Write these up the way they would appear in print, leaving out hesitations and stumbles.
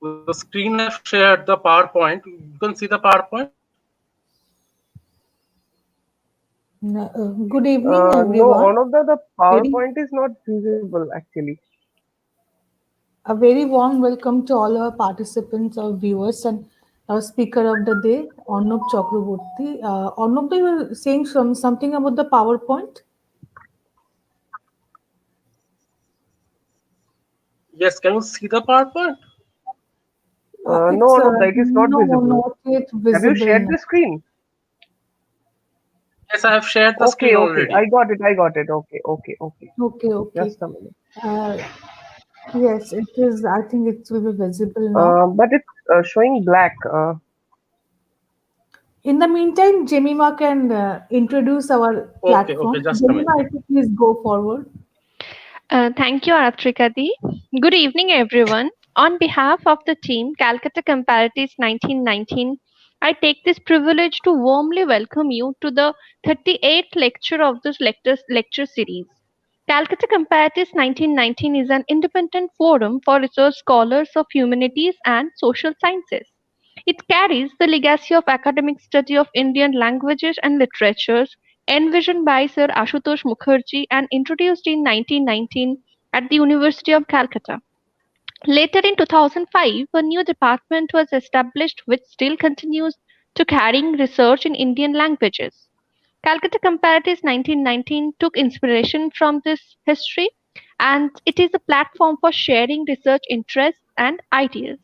the screen I've shared, the PowerPoint. You can see the PowerPoint. Good evening, No, everyone. the Very, PowerPoint is not visible actually. a very warm welcome to all our participants, our viewers, and our speaker of the day, Arnab Chakraborty. Arnab, you were saying something about the PowerPoint? Yes, can you see the PowerPoint? It's No, it is not no, visible. not yet Have you visible shared now. the screen? Yes, I have shared the screen Okay. already. I got it. Okay. Okay, okay. Just a minute. Uh, yes, it is. I think it will be visible now. But it's showing black. In the meantime, Jemima can introduce our Okay, platform. just a minute. Jemima, if you please go forward. Thank you, Aratrikadi. Good evening, everyone. On behalf of the team, Calcutta Comparatists 1919, I take this privilege to warmly welcome you to the 38th lecture of this lecture series. Calcutta Comparatists 1919 is an independent forum for research scholars of humanities and social sciences. It carries the legacy of academic study of Indian languages and literatures envisioned by Sir Ashutosh Mukherjee and introduced in 1919 at the University of Calcutta. Later in 2005, a new department was established which still continues to carrying research in Indian languages. Calcutta Comparatives 1919 took inspiration from this history and it is a platform for sharing research interests and ideas.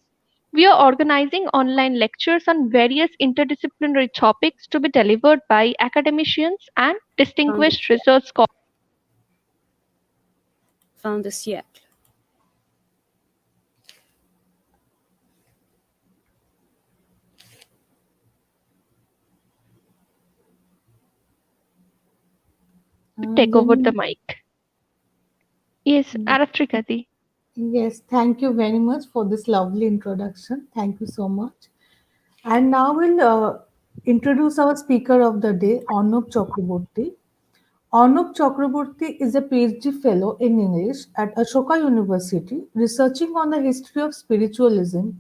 We are organizing online lectures on various interdisciplinary topics to be delivered by academicians and distinguished research scholars. Found the Siècle. Take over the Jemima, mic. Yes, Aratrikadi. yes, thank you very much for this lovely introduction. Thank you so much. And now we'll introduce our speaker of the day, Arnab Chakraborty. Arnab Chakraborty is a PhD fellow in English at Ashoka University, researching on the history of spiritualism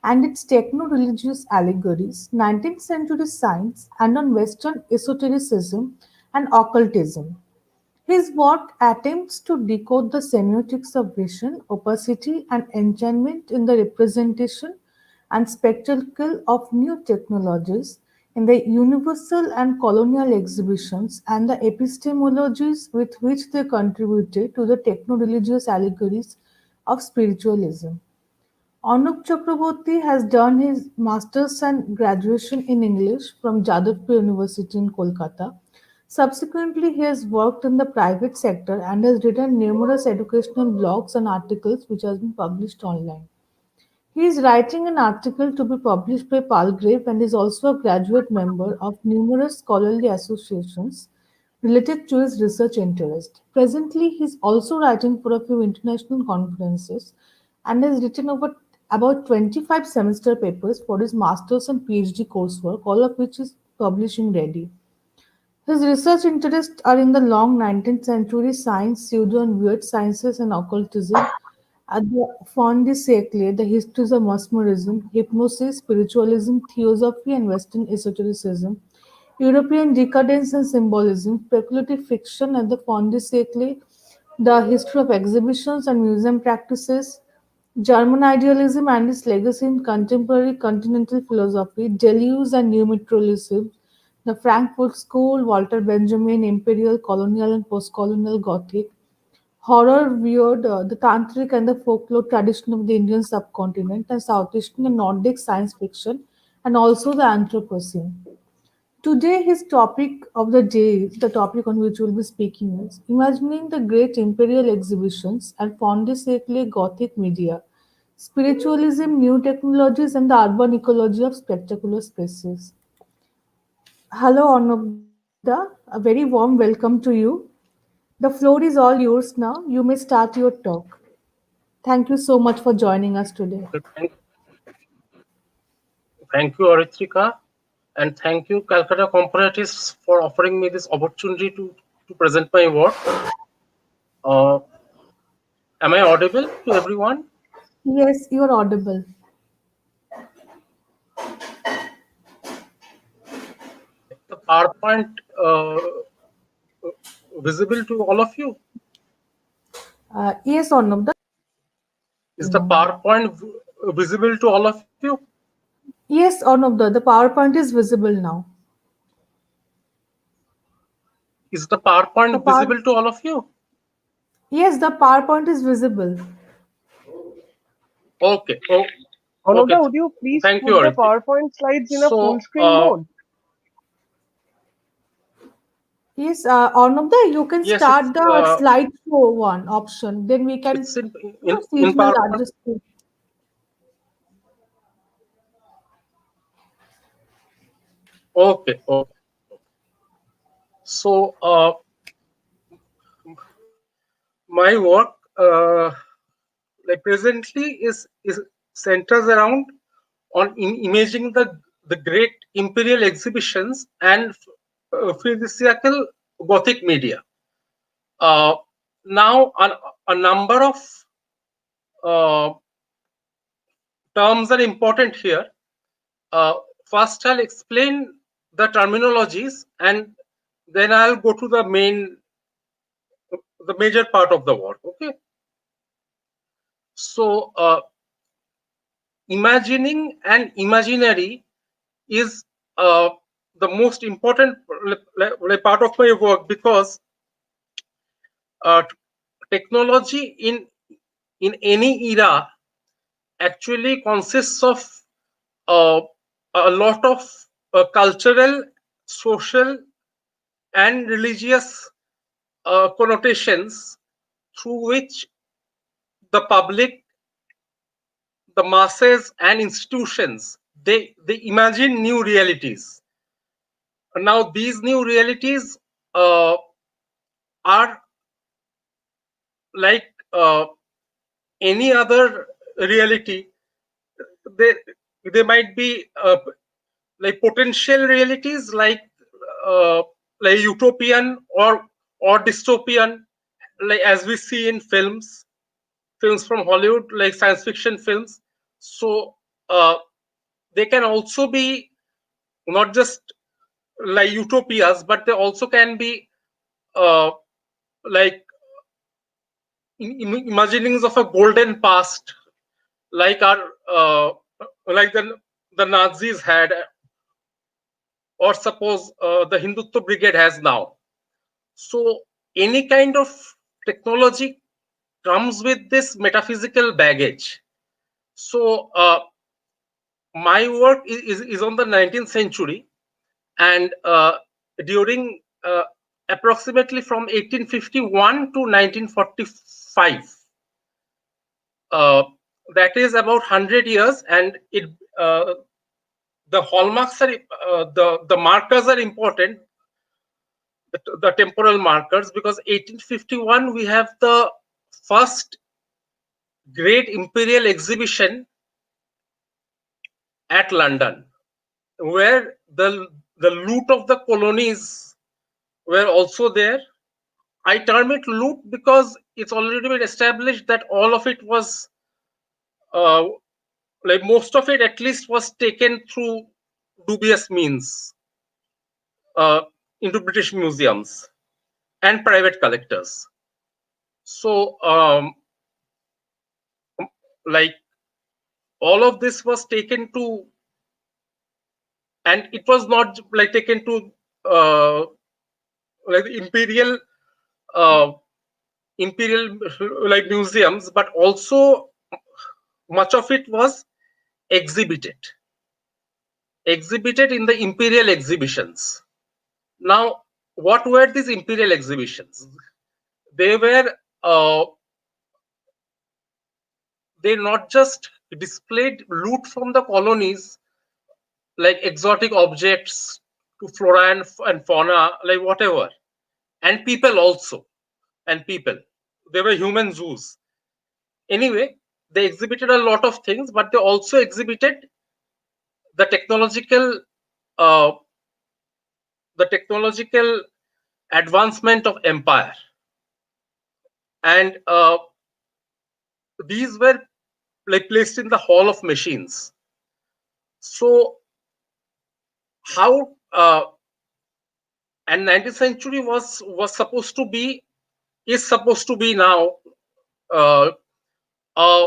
and its techno-religious allegories, 19th century science, and on Western esotericism and occultism. His work attempts to decode the semiotics of vision, opacity, and enchantment in the representation and spectacle of new technologies in the universal and colonial exhibitions and the epistemologies with which they contributed to the techno-religious allegories of spiritualism. Arnab Chakraborty has done his master's and graduation in English from Jadavpur University in Kolkata. Subsequently, he has worked in the private sector and has written numerous educational blogs and articles which have been published online. He is writing an article to be published by Palgrave and is also a graduate member of numerous scholarly associations related to his research interest. Presently, he is also writing for a few international conferences and has written over about 25 semester papers for his master's and PhD coursework, all of which is publishing ready. His research interests are in the long 19th century science, pseudo and weird sciences, and occultism. At the fond de siècle, the histories of mesmerism, hypnosis, spiritualism, theosophy, and Western esotericism, European decadence and symbolism, speculative fiction at the fond de siècle, the history of exhibitions and museum practices, German idealism and its legacy in contemporary continental philosophy, Deleuze and new materialism, the Frankfurt School, Walter Benjamin, Imperial, Colonial and Postcolonial Gothic, horror, weird, the tantric and the folklore tradition of the Indian subcontinent, and South Asian and Nordic science fiction, and also the Anthropocene. Today, his topic of the day, the topic on which we'll be speaking is imagining the great imperial exhibitions and Fondé Gothic media, spiritualism, new technologies, and the urban ecology of spectacular spaces. Hello, Arnabda. A very warm welcome to you. The floor is all yours now. You may start your talk. Thank you so much for joining us today. Thank you, Aritrika, and thank you, Calcutta Comparatists, for offering me this opportunity to present my work. Uh, am I audible to everyone? Yes, you're audible. PowerPoint visible to all of you? Yes, Arnab. Is the PowerPoint visible to all of you? Yes, Arnab, the PowerPoint is visible now. Is the The PowerPoint power, visible to all of you? yes, the PowerPoint is visible. Okay. Oh, okay. Ananda, would you please Thank you, put the Ariti. PowerPoint slides in a full So, screen mode? Yes, Arnab, you can yes, start the slideshow one option. Then we can, it's in see in it will PowerPoint. adjust. Okay. Okay. So, my work, like presently, is centers around on imaging the great imperial exhibitions and physical Gothic media. Uh, Now, a number of uh, terms are important here. Uh, First, I'll explain the terminologies, and then I'll go to the major part of the work. Okay. So, imagining and imaginary is the most important part of my work, because uh, technology in any era actually consists of uh, a lot of cultural, social, and religious connotations through which the public, the masses, and institutions, they imagine new realities. Now, these new realities uh, are like any other reality. They they might be like potential realities, uh, like utopian or dystopian, like as we see in films from Hollywood, like science fiction films. So uh, they can also be not just like utopias, but they also can be uh, like imaginings of a golden past, like our like the Nazis had, or suppose the Hindutva Brigade has now. So any kind of technology comes with this metaphysical baggage. So my work is on the 19th century, and during approximately from 1851 to 1945. Uh, that is about 100 years, and the hallmarks are the markers are important, the temporal markers, because 1851 we have the first great imperial exhibition at London, where the loot of the colonies were also there. I term it loot because it's already been established that all of it was uh, like most of it at least was taken through dubious means uh, into British museums and private collectors. So like all of this was taken to, and it was not like taken to like uh, imperial like museums, but also much of it was exhibited exhibited in the imperial exhibitions. Now, what were these imperial exhibitions? They were they not just displayed loot from the colonies, like exotic objects to flora and fauna, like whatever, and people also, and people. They were human zoos. Anyway, they exhibited a lot of things, but they also exhibited the technological uh, the technological advancement of empire, and these were like placed in the hall of machines. So how And 19th century was supposed to be, is supposed to be now, uh, a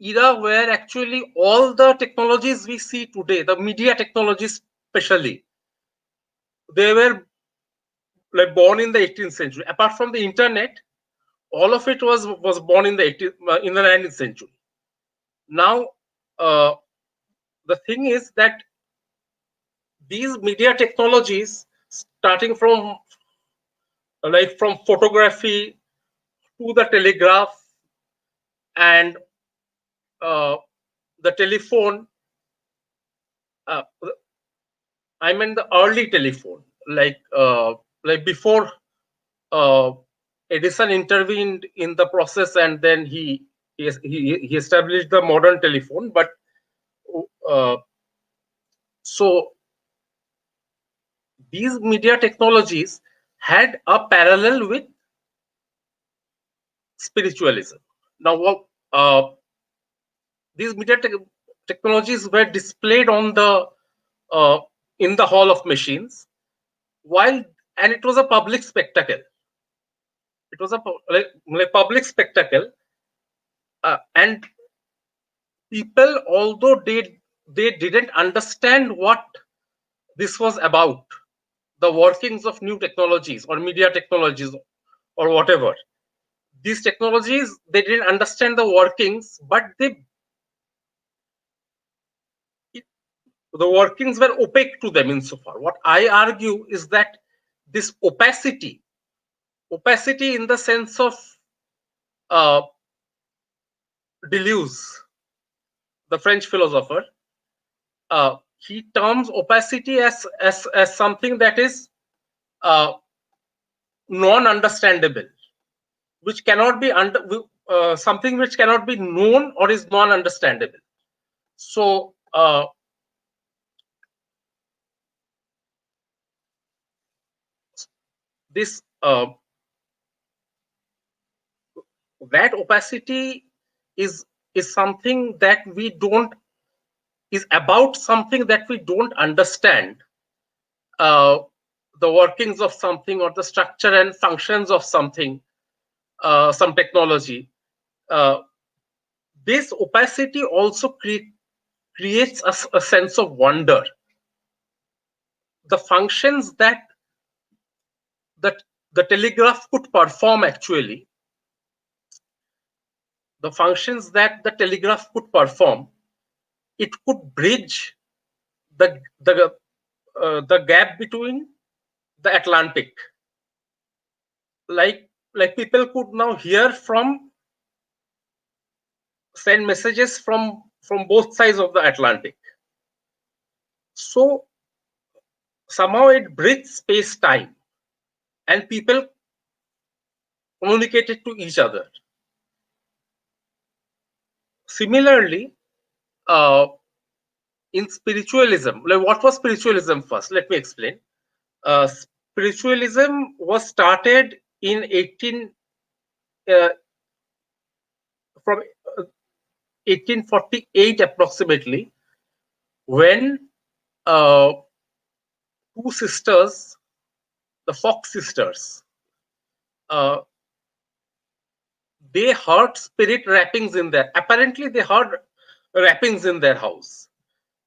era where actually all the technologies we see today, the media technologies especially, they were like born in the 18th century. Apart from the internet, all of it was born in the 18th, in the 19th century. Now, uh, the thing is that these media technologies, starting from like from photography to the telegraph and uh, the telephone, uh, I mean the early telephone, like before uh, Edison intervened in the process, and then he established the modern telephone. But uh, so these media technologies had a parallel with spiritualism. Now, these technologies were displayed on the uh, in the hall of machines, while and it was a public spectacle. It was a like public spectacle, and people, although they didn't understand what this was about, the workings of new technologies or media technologies or whatever. These technologies, they didn't understand the workings, but the workings were opaque to them insofar. What I argue is that this opacity in the sense of uh, Deleuze, the French philosopher, he terms opacity as something that is uh, non-understandable, which cannot be something which cannot be known or is non-understandable. So this that opacity is something that we don't is about something that we don't understand, uh, the workings of something or the structure and functions of something, some technology. uh, this opacity also creates a sense of wonder. The functions that the telegraph could perform, actually, the functions that the telegraph could perform, it could bridge the gap between the Atlantic. Like people could now hear from send messages from both sides of the Atlantic. So somehow it bridges space time, and people communicated to each other. Similarly, uh, in spiritualism, like what was spiritualism first? Let me explain. Spiritualism was started in 18 uh, from 1848 approximately, when uh, two sisters, the Fox sisters, uh, they heard spirit rappings in their. Apparently, they heard rappings in their house.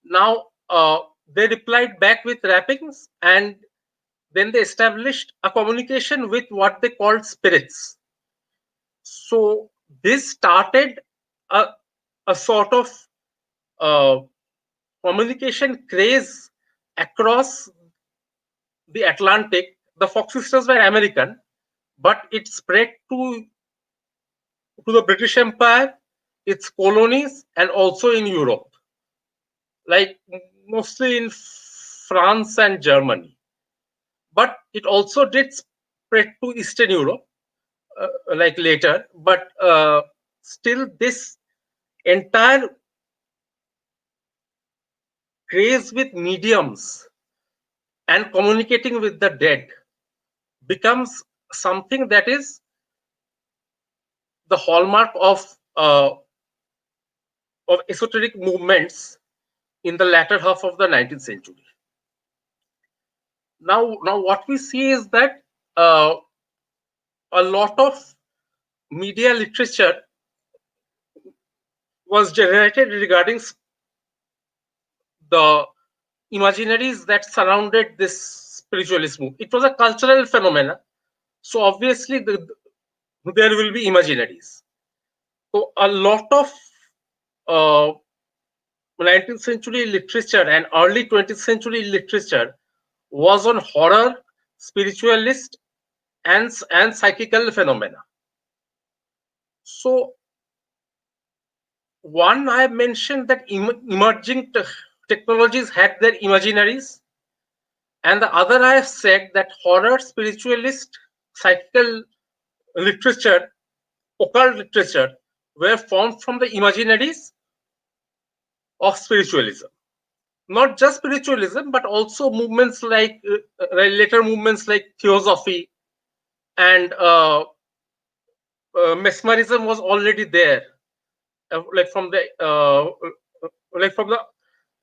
Now they replied back with rappings, and then they established a communication with what they called spirits. So this started a, a sort of uh, communication craze across the Atlantic. The Fox sisters were American, but it spread to the British Empire, its colonies, and also in Europe, like mostly in France and Germany. But it also did spread to Eastern Europe, like later. But still, this entire craze with mediums and communicating with the dead becomes something that is the hallmark of esoteric movements in the latter half of the 19th century. Now what we see is that uh, a lot of media literature was generated regarding the imaginaries that surrounded this spiritualist movement. It was a cultural phenomena, so obviously there will be imaginaries. So a lot of uh, 19th century literature and early 20th century literature was on horror, spiritualist, and psychical phenomena. So one, I mentioned that emerging technologies had their imaginaries, and the other I have said that horror, spiritualist, psychical literature, occult literature were formed from the imaginaries of spiritualism. Not just spiritualism, but also movements like later movements like theosophy and mesmerism was already there, like from the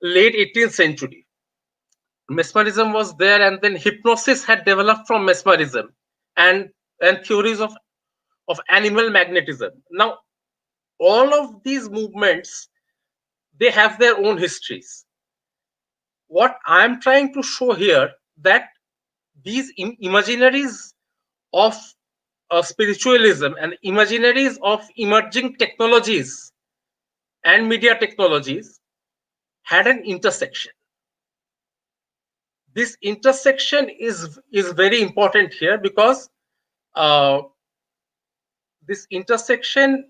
late 18th century. Mesmerism was there, and then hypnosis had developed from mesmerism, and theories of animal magnetism. Now, all of these movements, they have their own histories. What I'm trying to show here, that these imaginaries of spiritualism and imaginaries of emerging technologies and media technologies had an intersection. This intersection is very important here because uh, this intersection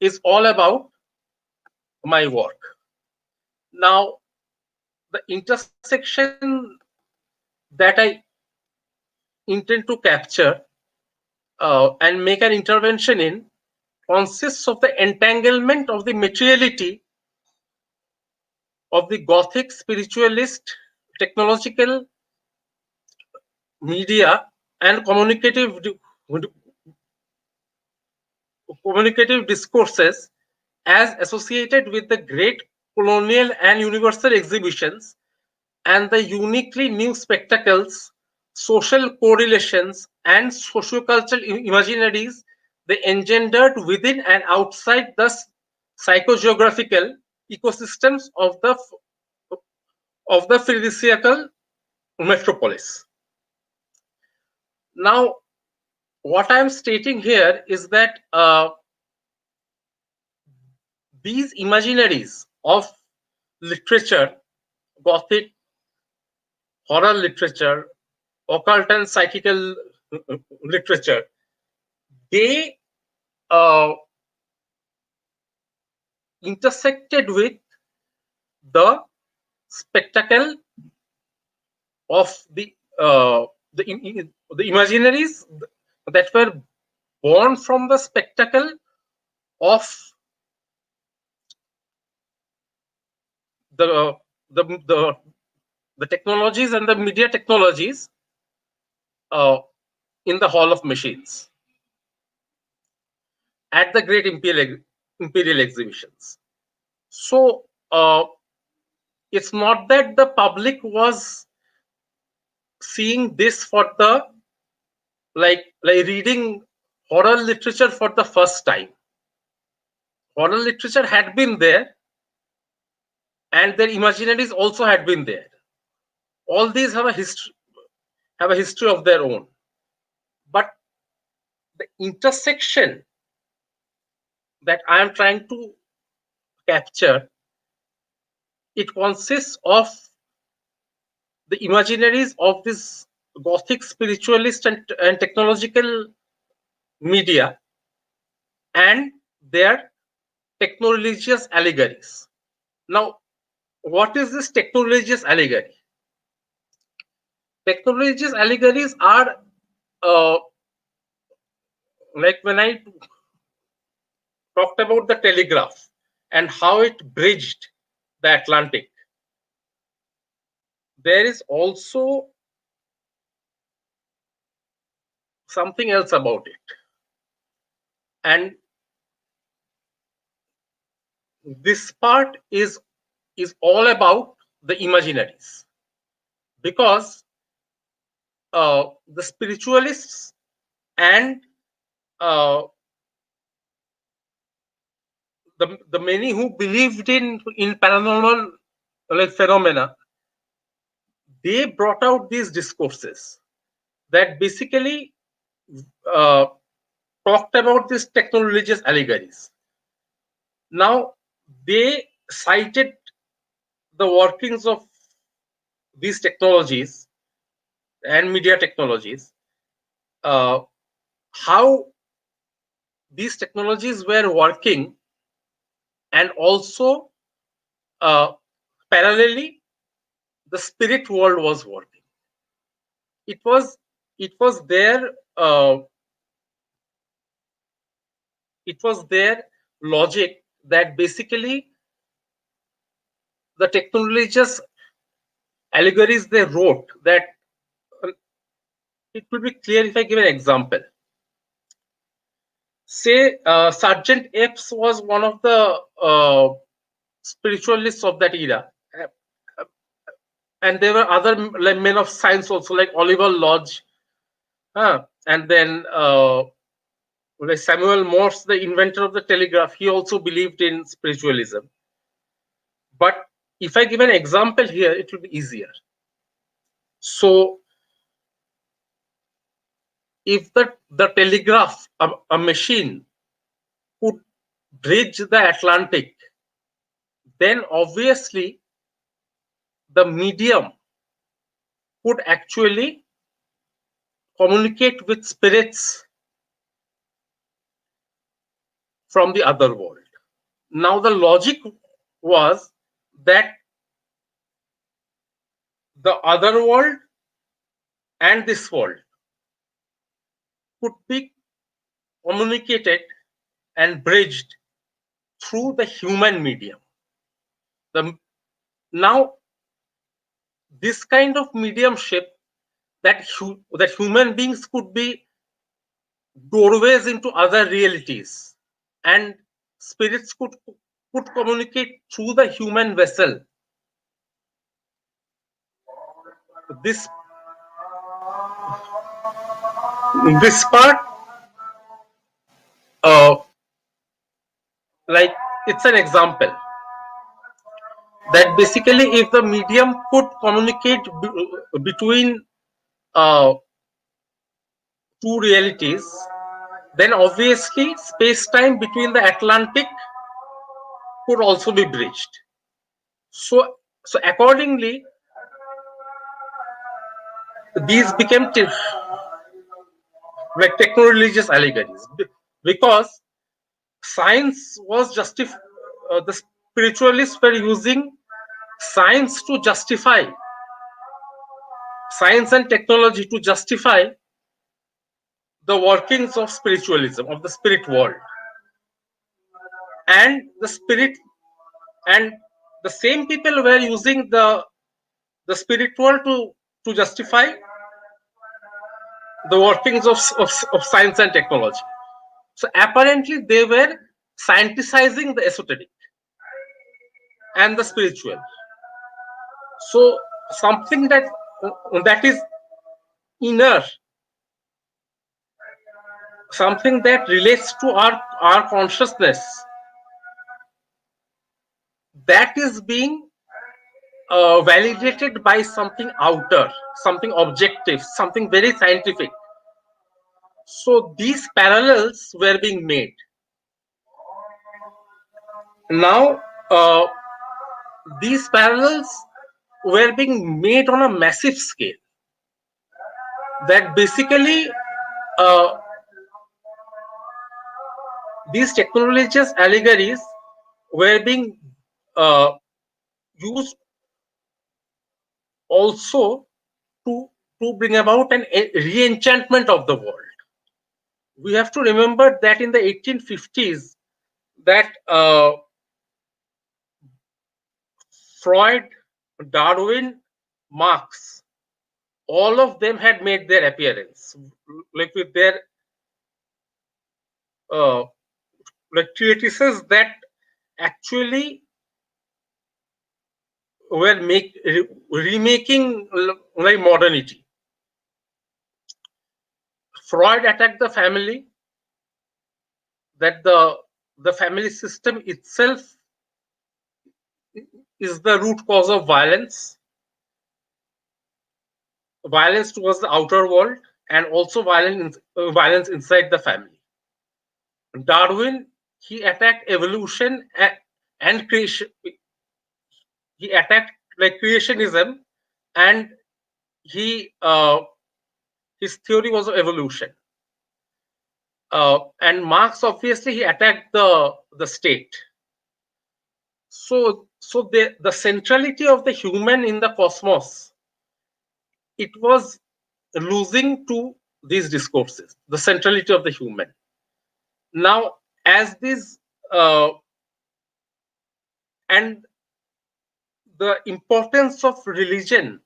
is all about my work. Now, the intersection that I intend to capture and make an intervention in consists of the entanglement of the materiality of the Gothic spiritualist, technological, media, and communicative discourses as associated with the great colonial and universal exhibitions and the uniquely new spectacles, social correlations, and sociocultural imaginaries they engendered within and outside the psychogeographical ecosystems of the physical metropolis. Now, what I'm stating here is that these imaginaries of literature, Gothic, horror literature, occult and psychical literature, they uh, intersected with the spectacle of the imaginaries that were born from the spectacle of the the the, the technologies and the media technologies uh, in the Hall of Machines at the great imperial exhibitions. So it's not that the public was seeing this for the like reading horror literature for the first time. Horror literature had been there, and their imaginaries also had been there. All these have a history of their own. But the intersection that I am trying to capture, it consists of the imaginaries of this Gothic spiritualist and technological media and their techno-religious allegories. Now, what is this techno-religious allegory? Techno-religious allegories are uh, like when I talked about the telegraph and how it bridged the Atlantic. There is also something else about it. And this part is all about the imaginaries, because the spiritualists and the many who believed in paranormal like phenomena, they brought out these discourses that basically uh, talked about these techno-religious allegories. Now, they cited the workings of these technologies and media technologies, uh, how these technologies were working, and also uh, parallelly the spirit world was working. It was their it was their logic that basically the technologies allegories they wrote that uh, it will be clear if I give an example. Say Sergeant Epps was one of the spiritualists of that era. And there were other like men of science also, like Oliver Lodge, and then like Samuel Morse, the inventor of the telegraph. He also believed in spiritualism. But if I give an example here, it will be easier. So, if the telegraph, a machine, could bridge the Atlantic, then obviously the medium could actually communicate with spirits from the other world. Now, the logic was that the other world and this world could be communicated and bridged through the human medium. Now, this kind of mediumship, that human beings could be doorways into other realities, and spirits could communicate through the human vessel. This part, uh, like it's an example that basically if the medium could communicate between uh, two realities, then obviously space-time between the Atlantic could also be bridged. So accordingly, these became like techno-religious allegories, because science was the spiritualists were using science to justify science and technology to justify the workings of spiritualism, of the spirit world, and the spirit, and the same people were using the spirit world to justify the workings of science and technology. So apparently they were scienticizing the esoteric and the spiritual. So something that is inner, something that relates to our consciousness, that is being validated by something outer, something objective, something very scientific. So these parallels were being made. Now, these parallels were being made on a massive scale. That basically, uh, these technologies allegories were being used also to bring about an re-enchantment of the world. We have to remember that in the 1850s, that Freud, Darwin, Marx, all of them had made their appearance, like with their like treatises that actually were remaking like modernity. Freud attacked the family, that the family system itself is the root cause of violence towards the outer world, and also violence inside the family. Darwin, he attacked evolution and creation. He attacked like creationism, and he his theory was of evolution. And Marx, obviously, he attacked the state. So the centrality of the human in the cosmos, it was losing to these discourses, the centrality of the human. Now, as this and the importance of religion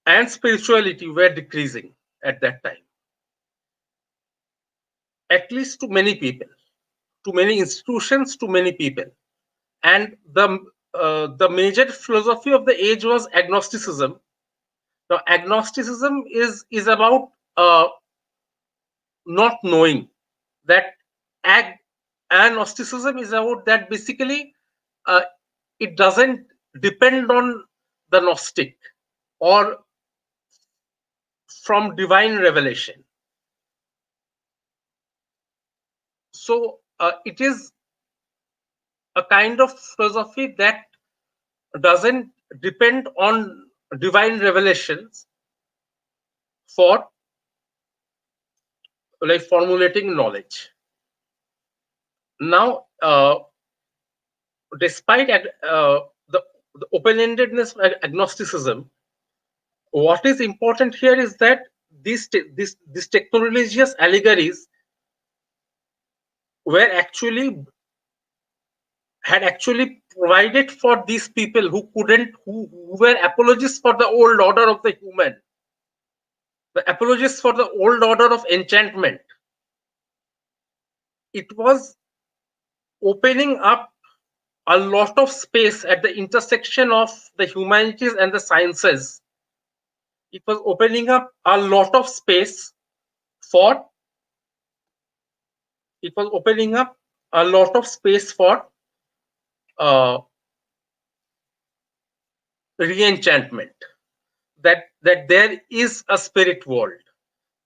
and spirituality were decreasing at that time, at least to many people, to many institutions, to many people. And the major philosophy of the age was agnosticism. Now, agnosticism is about not knowing. That agnosticism is about that basically uh, it doesn't depend on the Gnostic or from divine revelation. So it is a kind of philosophy that doesn't depend on divine revelations for like formulating knowledge. Now, despite the open-endedness of agnosticism, what is important here is that these techno-religious allegories were had actually provided for these people who were apologists for the old order of the human, the apologists for the old order of enchantment. It was opening up a lot of space at the intersection of the humanities and the sciences. It was opening up a lot of space for re-enchantment, that there is a spirit world,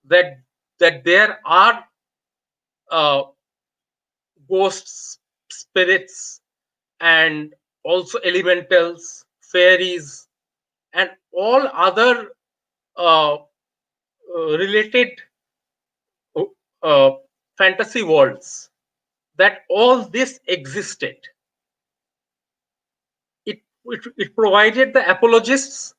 that there are ghosts, spirits, and also elementals, fairies, and all other related uh, fantasy worlds, that all this existed. It provided the apologists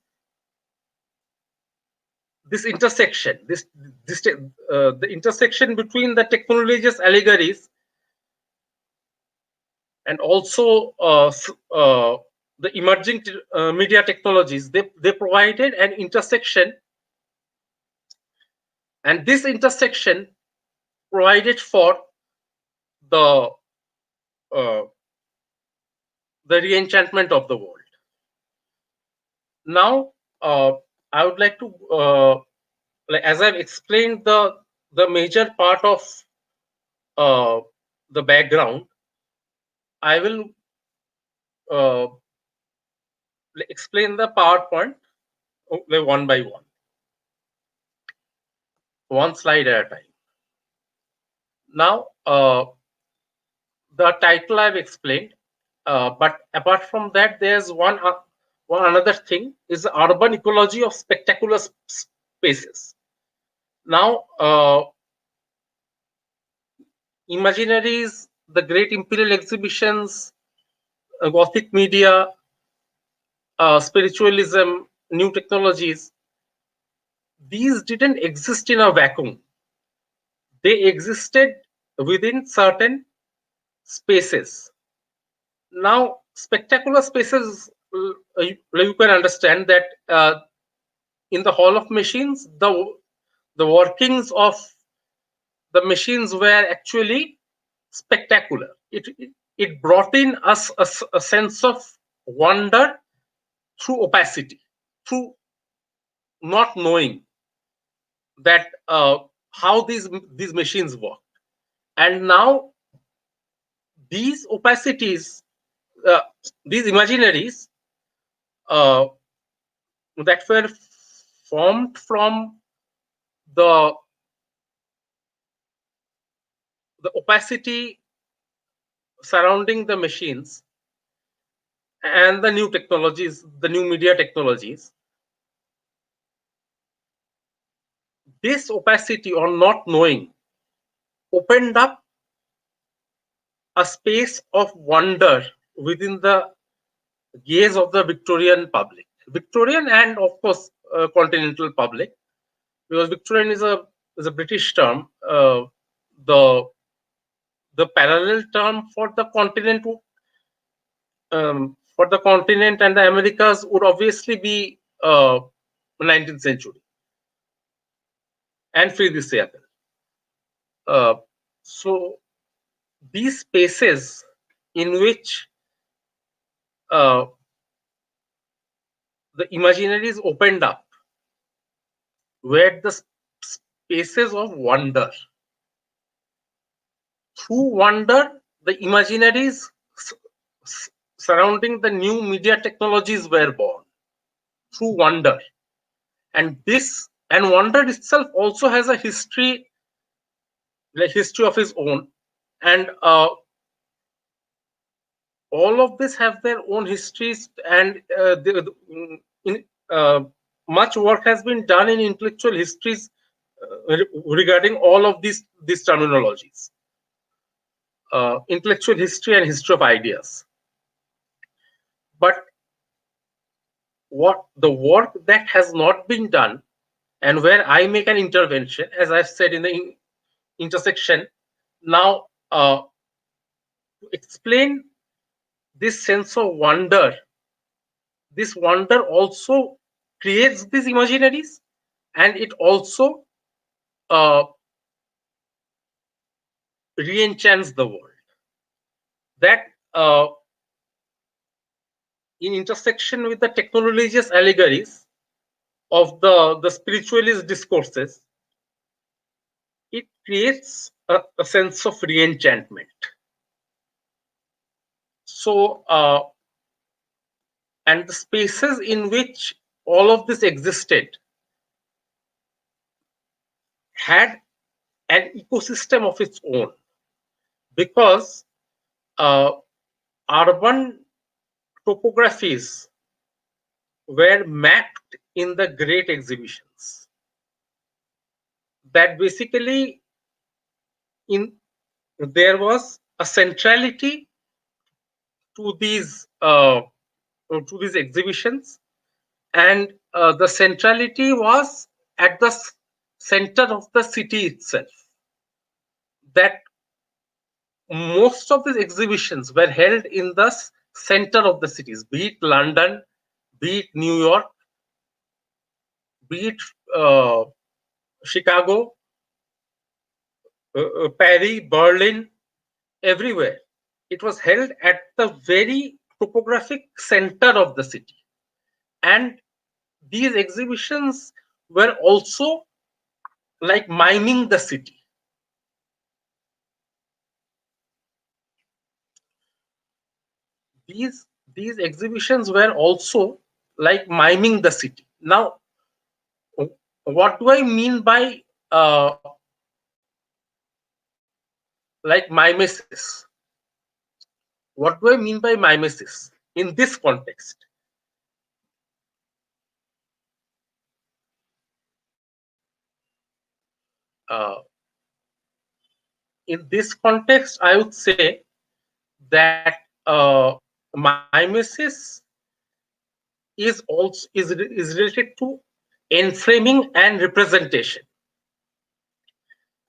this intersection, the intersection between the techno-religious allegories and also the emerging media technologies. They provided an intersection, and this intersection provided for the re-enchantment of the world. Now, I would like to, as I've explained the major part of the background, I will explain the PowerPoint one by one slide at a time. Now, the title I've explained, but apart from that, there's one another thing is the urban ecology of spectacular spaces. Now, imaginaries, the great Imperial Exhibitions, Gothic media, spiritualism, new technologies, these didn't exist in a vacuum. They existed within certain spaces. Now, spectacular spaces, you can understand that in the Hall of Machines, the workings of the machines were actually spectacular. It brought in us a sense of wonder through opacity, through not knowing. that how these machines work. And now these opacities, uh, these imaginaries uh, that were formed from the opacity surrounding the machines and the new technologies, the new media technologies, this opacity or not knowing opened up a space of wonder within the gaze of the Victorian public, Victorian and of course continental public, because Victorian is a British term. The parallel term for the continent and the Americas would obviously be 19th century and free this Siècle. So these spaces in which uh, the imaginaries opened up were the spaces of wonder. Through wonder, the imaginaries surrounding the new media technologies were born through wonder. And wonder itself also has a history, like history of its own. And all of this have their own histories, and in, much work has been done in intellectual histories regarding all of these terminologies, intellectual history and history of ideas. But what the work that has not been done, and where I make an intervention, as I've said, in the intersection, now to explain this sense of wonder. This wonder also creates these imaginaries, and it also uh, re-enchants the world. That in intersection with the technologious allegories of the spiritualist discourses, it creates a sense of re-enchantment. So, and the spaces in which all of this existed had an ecosystem of its own, because urban topographies were mapped in the great exhibitions. That basically there was a centrality to these exhibitions, and the centrality was at the center of the city itself. That most of these exhibitions were held in the center of the cities, be it London, be it New York, be it Chicago, Paris, Berlin, everywhere. It was held at the very topographic center of the city. And these exhibitions were also like miming the city. These exhibitions were also like miming the city. Now, what do I mean by like mimesis? What do I mean by mimesis in this context? Uh, in this context, I would say that mimesis is related to enframing and representation.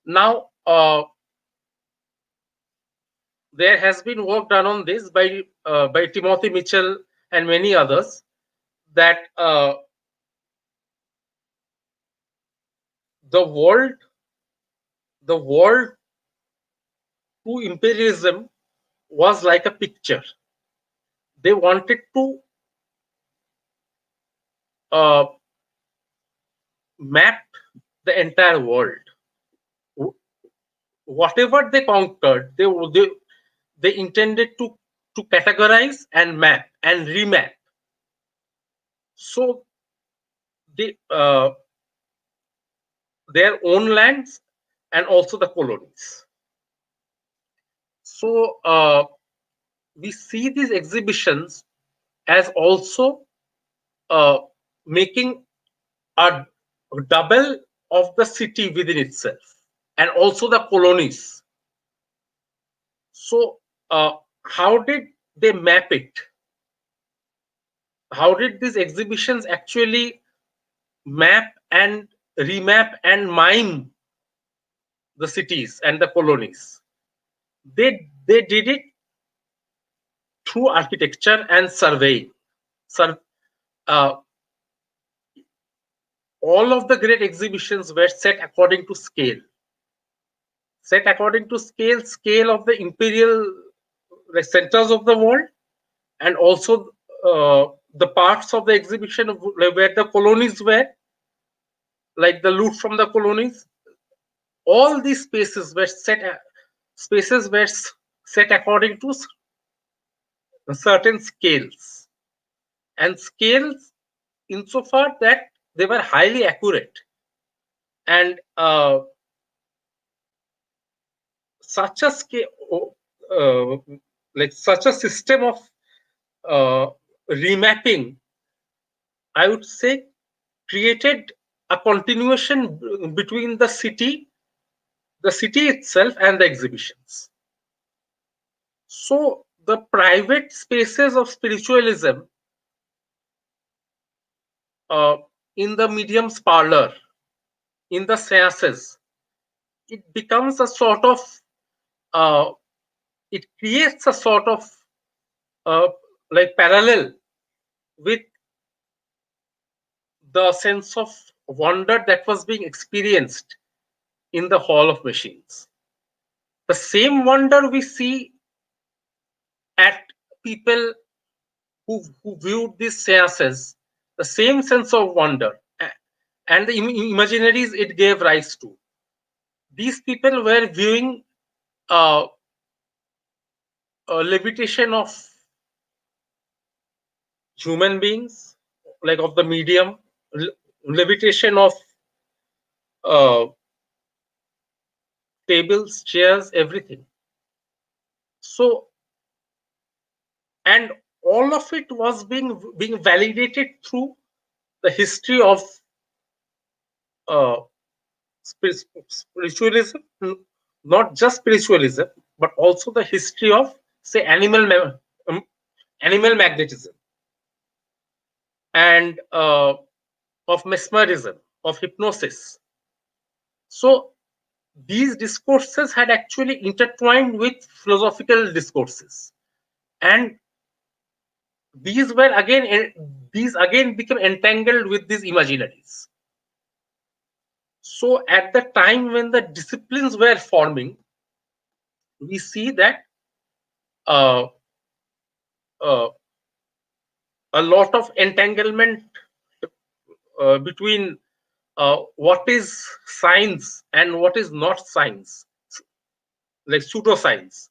Now, there has been work done on this by Timothy Mitchell and many others, that the world to imperialism was like a picture. They wanted to uh, map the entire world. Whatever they conquered, they intended to categorize and map and remap. So they their own lands and also the colonies. So we see these exhibitions as also making a double of the city within itself and also the colonies. So how did they map it? How did these exhibitions actually map and remap and mime the cities and the colonies? They did it through architecture and surveying. Uh, all of the great exhibitions were set according to scale. Set according to scale of the imperial centers of the world, and also the parts of the exhibition where the colonies were, like the loot from the colonies. All these spaces were set according to certain scales, and scales insofar that they were highly accurate, and such a scale, uh, like such a system of uh, remapping, I would say, created a continuation between the city itself and the exhibitions. So the private spaces of spiritualism uh, in the medium's parlor, in the seances, it becomes a sort of uh, it creates a sort of uh, like parallel with the sense of wonder that was being experienced in the hall of machines. The same wonder we see at people who viewed these seances, the same sense of wonder and the imaginaries it gave rise to. These people were viewing a levitation of human beings, like of the medium, levitation of uh, tables, chairs, everything. So, and all of it was being validated through the history of uh, spiritualism, not just spiritualism, but also the history of, say, animal magnetism, and of mesmerism, of hypnosis. So these discourses had actually intertwined with philosophical discourses, and these were again these again became entangled with these imaginaries. So at the time when the disciplines were forming, we see that uh, uh, a lot of entanglement between what is science and what is not science, like pseudoscience,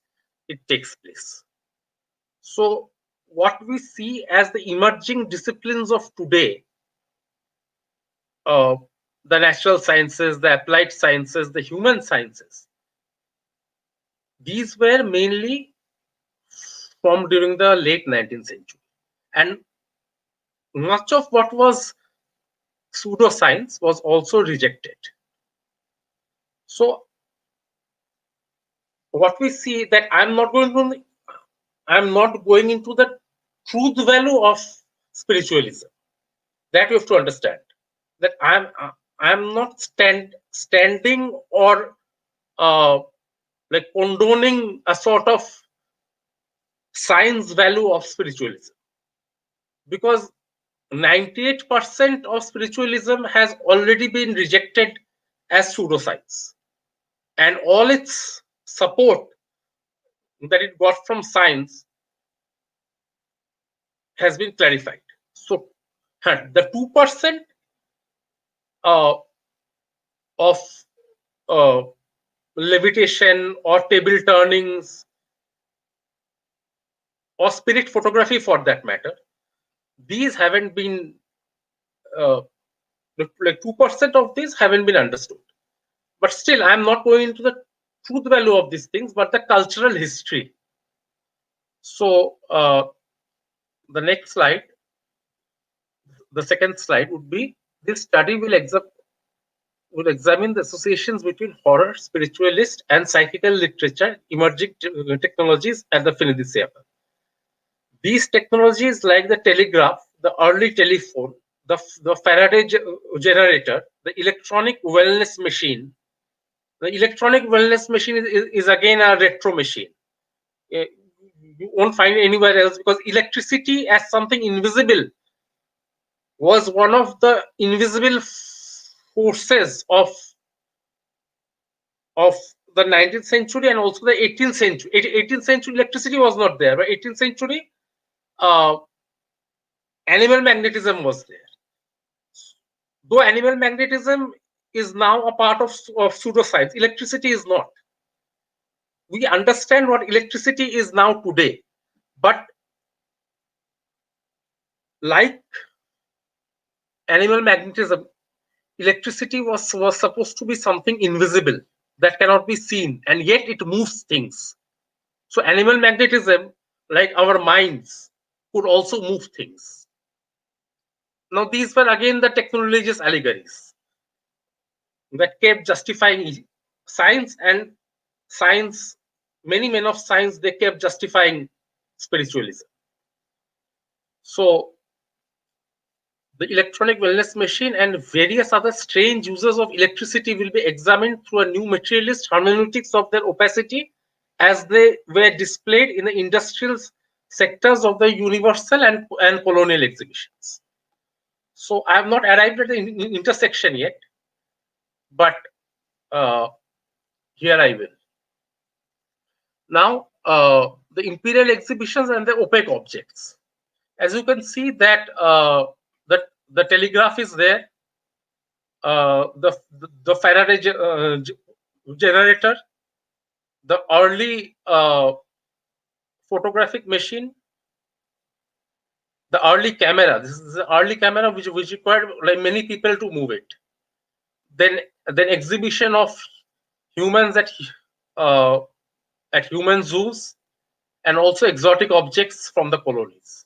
it takes place. So what we see as the emerging disciplines of today, uh, the natural sciences, the applied sciences, the human sciences, these were mainly formed during the late 19th century. And much of what was pseudoscience was also rejected. So what we see that I'm not going into the truth value of spiritualism. That you have to understand. That I'm not standing or uh, like condoning a sort of science value of spiritualism, because 98% of spiritualism has already been rejected as pseudoscience, and all its support that it got from science has been clarified. So the 2% uh, of uh, levitation or table turnings or spirit photography for that matter, these haven't been uh, like 2% of these haven't been understood. But still, I'm not going into the truth value of these things, but the cultural history. So the next slide, the second slide would be, this study will examine the associations between horror, spiritualist, and psychical literature, emerging technologies, and the Siècle. These technologies, like the telegraph, the early telephone, the Faraday generator, the electronic wellness machine. The electronic wellness machine is again a retro machine. You won't find it anywhere else, because electricity as something invisible was one of the invisible forces of the 19th century and also the 18th century. 18th century electricity was not there, but 18th century animal magnetism was there. Though animal magnetism is now a part of pseudoscience, electricity is not. We understand what electricity is now today, but like animal magnetism, electricity was supposed to be something invisible that cannot be seen, and yet it moves things. So animal magnetism, like our minds, could also move things. Now these were again the technologious allegories that kept justifying science, and science, many men of science, they kept justifying spiritualism. So the electronic wellness machine and various other strange uses of electricity will be examined through a new materialist hermeneutics of their opacity, as they were displayed in the industrial sectors of the universal and colonial exhibitions. So I have not arrived at the intersection yet, but here I will. Now, the Imperial Exhibitions and the opaque objects. As you can see that the telegraph is there, the Faraday generator, the early photographic machine, the early camera. This is the early camera which required like many people to move it. Then exhibition of humans at human zoos, and also exotic objects from the colonies.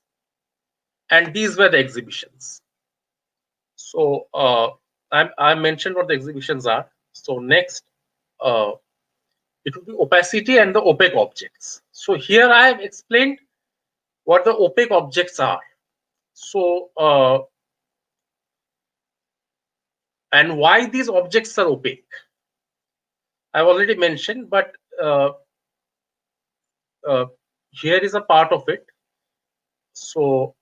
And these were the exhibitions. So I mentioned what the exhibitions are. So next, it will be opacity and the opaque objects. So here I have explained what the opaque objects are. So and why these objects are opaque, I've already mentioned, but here is a part of it. So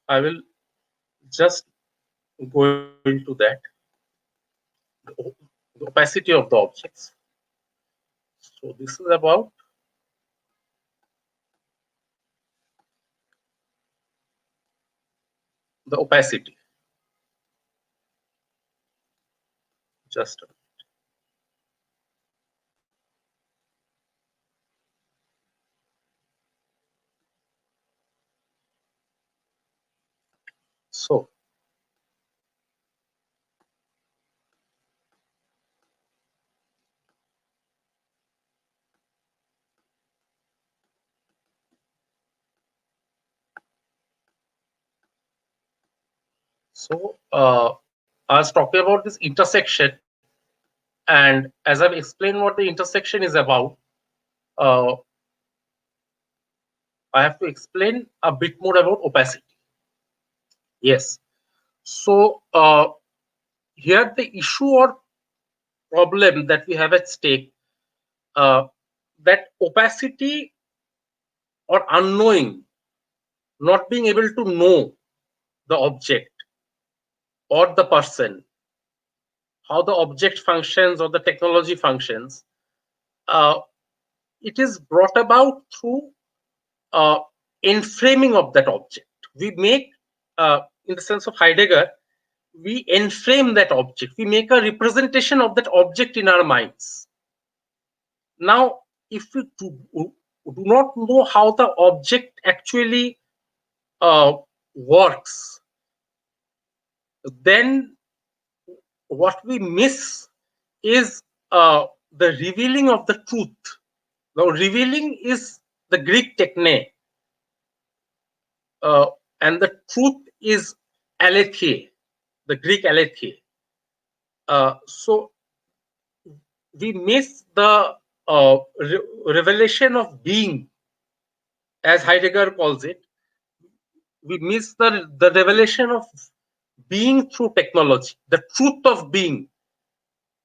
I will just go into that. The opacity of the objects. So this is about the opacity. Just a minute. So I was talking about this intersection, and as I've explained what the intersection is about, uh, I have to explain a bit more about opacity. Yes. So here the issue or problem that we have at stake, that opacity or unknowing, not being able to know the object or the person, how the object functions or the technology functions, it is brought about through enframing of that object. We make, in the sense of Heidegger, we enframe that object. We make a representation of that object in our minds. Now, if we do not know how the object actually works, then what we miss is the revealing of the truth. Now, revealing is the Greek techne, and the truth is aletheia, the Greek aletheia. So we miss the revelation of being, as Heidegger calls it. We miss the revelation of being through technology, the truth of being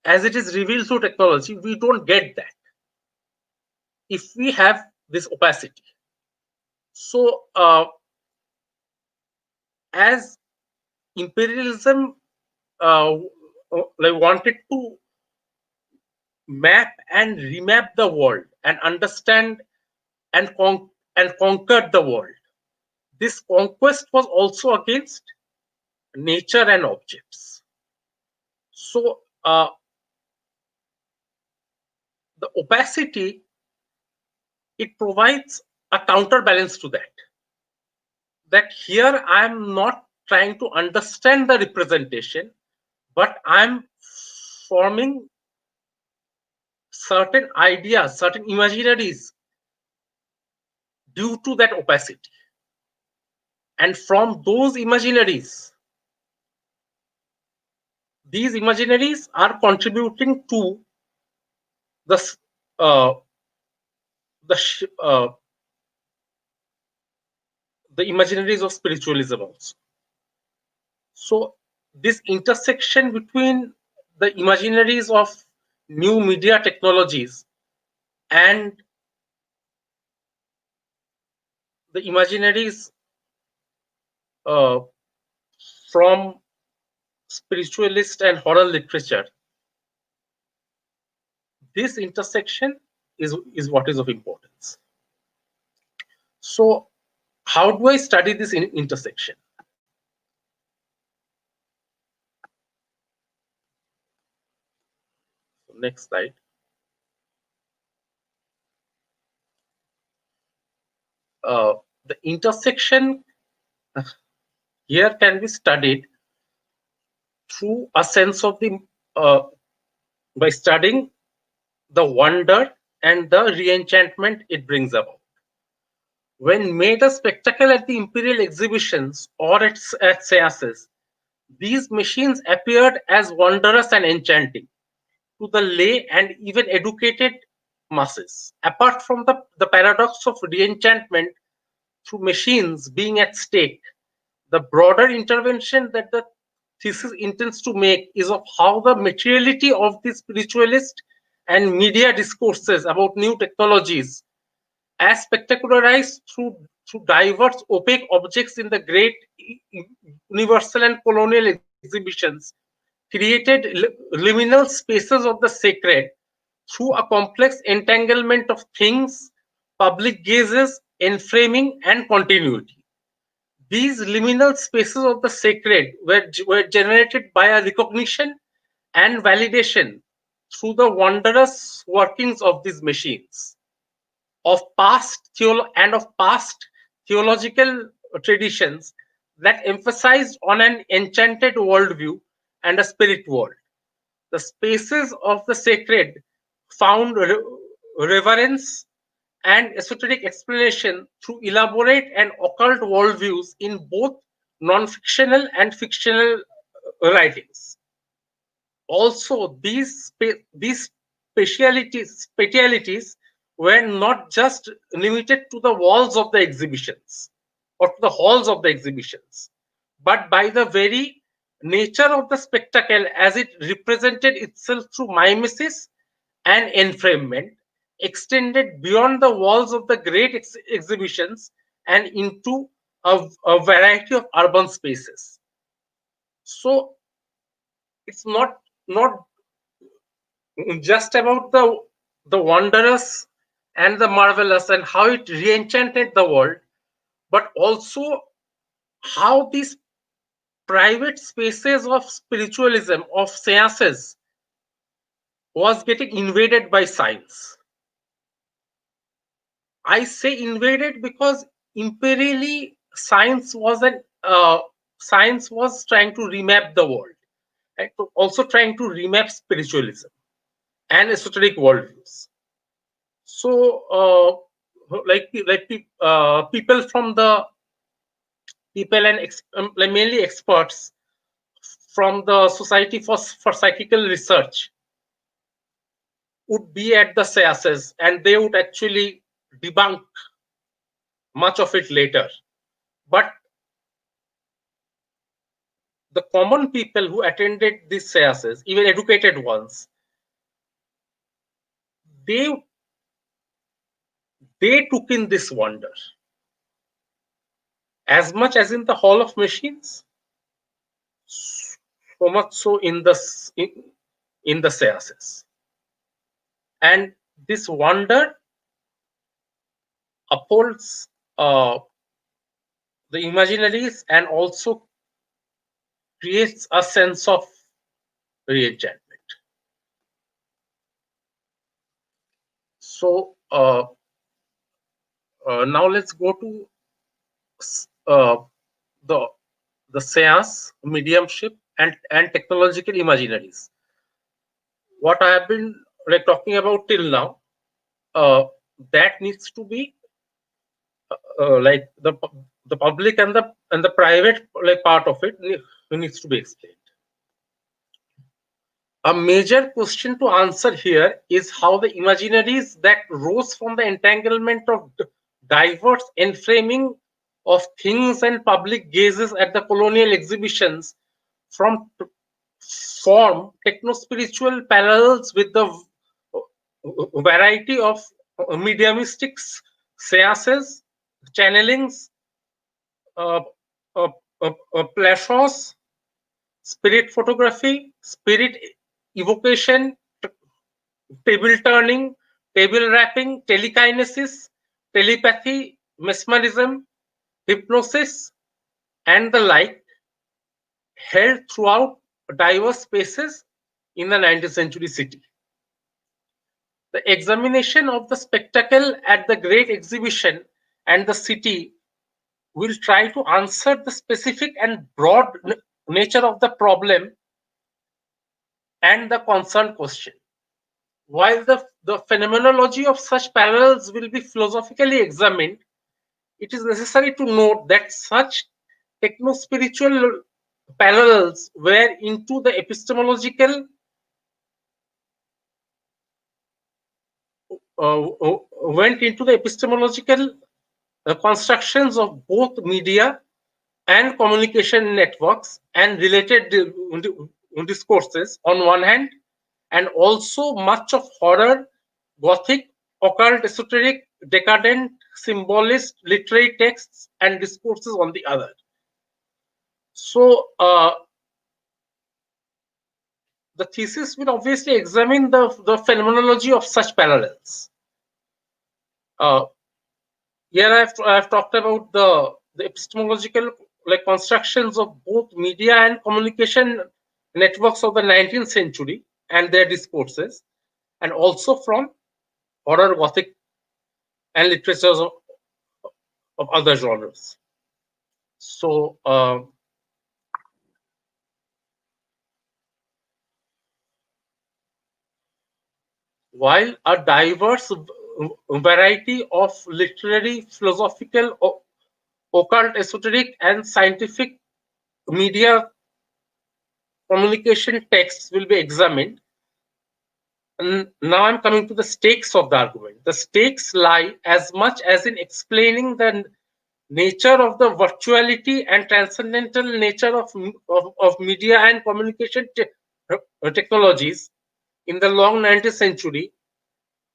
as it is revealed through technology. We don't get that if we have this opacity. So as imperialism wanted to map and remap the world and understand and conquer the world, this conquest was also against nature and objects. So the opacity, it provides a counterbalance to that. That here I am not trying to understand the representation, but I'm forming certain ideas, certain imaginaries due to that opacity. And from those imaginaries, these imaginaries are contributing to the the the imaginaries of spiritualism also. So this intersection between the imaginaries of new media technologies and the imaginaries uh, from spiritualist and horror literature, this intersection is what is of importance. So how do I study this intersection? Next slide. The intersection here can be studied through a sense of the uh, by studying the wonder and the re-enchantment it brings about. When made a spectacle at the Imperial Exhibitions or at séances, these machines appeared as wondrous and enchanting to the lay and even educated masses. Apart from the paradox of re-enchantment through machines being at stake, the broader intervention that the thesis intends to make is of how the materiality of the spiritualist and media discourses about new technologies, as spectacularized through diverse opaque objects in the great universal and colonial exhibitions, created liminal spaces of the sacred through a complex entanglement of things, public gazes, enframing, and continuity. These liminal spaces of the sacred were generated by a recognition and validation through the wondrous workings of these machines, of past theological traditions that emphasized on an enchanted worldview and a spirit world. The spaces of the sacred found reverence and esoteric explanation through elaborate and occult worldviews in both non-fictional and fictional writings. Also, these specialities were not just limited to the walls of the exhibitions or to the halls of the exhibitions, but by the very nature of the spectacle as it represented itself through mimesis and enframement, extended beyond the walls of the great exhibitions and into a variety of urban spaces. So it's not just about the wondrous and the marvelous and how it re-enchanted the world, but also how these private spaces of spiritualism, of seances, was getting invaded by science. I say invaded because imperially science was trying to remap the world, and also trying to remap spiritualism and esoteric worldviews. So, people from the people and like mainly experts from the Society for Psychical Research would be at the seances, and they would actually debunk much of it later. But the common people who attended these seances, even educated ones, they took in this wonder as much as in the Hall of Machines, so much so in the seances. And this wonder upholds the imaginaries and also creates a sense of re-enchantment. So now let's go to uh, the seance, mediumship, and technological imaginaries. What I have been like talking about till now, that needs to be like the public and the private like part of it needs to be explained. A major question to answer here is how the imaginaries that rose from the entanglement of diverse enframing of things and public gazes at the colonial exhibitions from form techno-spiritual parallels with the variety of mediumistics, seances, channelings, uh, plashos, spirit photography, spirit evocation, table turning, table wrapping, telekinesis, telepathy, mesmerism, hypnosis, and the like, held throughout diverse spaces in the 19th century city. The examination of the spectacle at the Great Exhibition and the city will try to answer the specific and broad nature of the problem and the concerned question. While the phenomenology of such parallels will be philosophically examined, it is necessary to note that such techno-spiritual parallels were into the epistemological went into the epistemological constructions of both media and communication networks and related discourses on one hand, and also much of horror, Gothic, occult, esoteric, decadent, symbolist, literary texts and discourses on the other. So the thesis will obviously examine the phenomenology of such parallels. Here I've talked about the epistemological like constructions of both media and communication networks of the 19th century and their discourses, and also from horror, Gothic, and literatures of other genres. So while a diverse variety of literary, philosophical, occult, esoteric, and scientific media communication texts will be examined, and now I'm coming to the stakes of the argument. The stakes lie as much as in explaining the nature of the virtuality and transcendental nature of media and communication technologies in the long 19th century,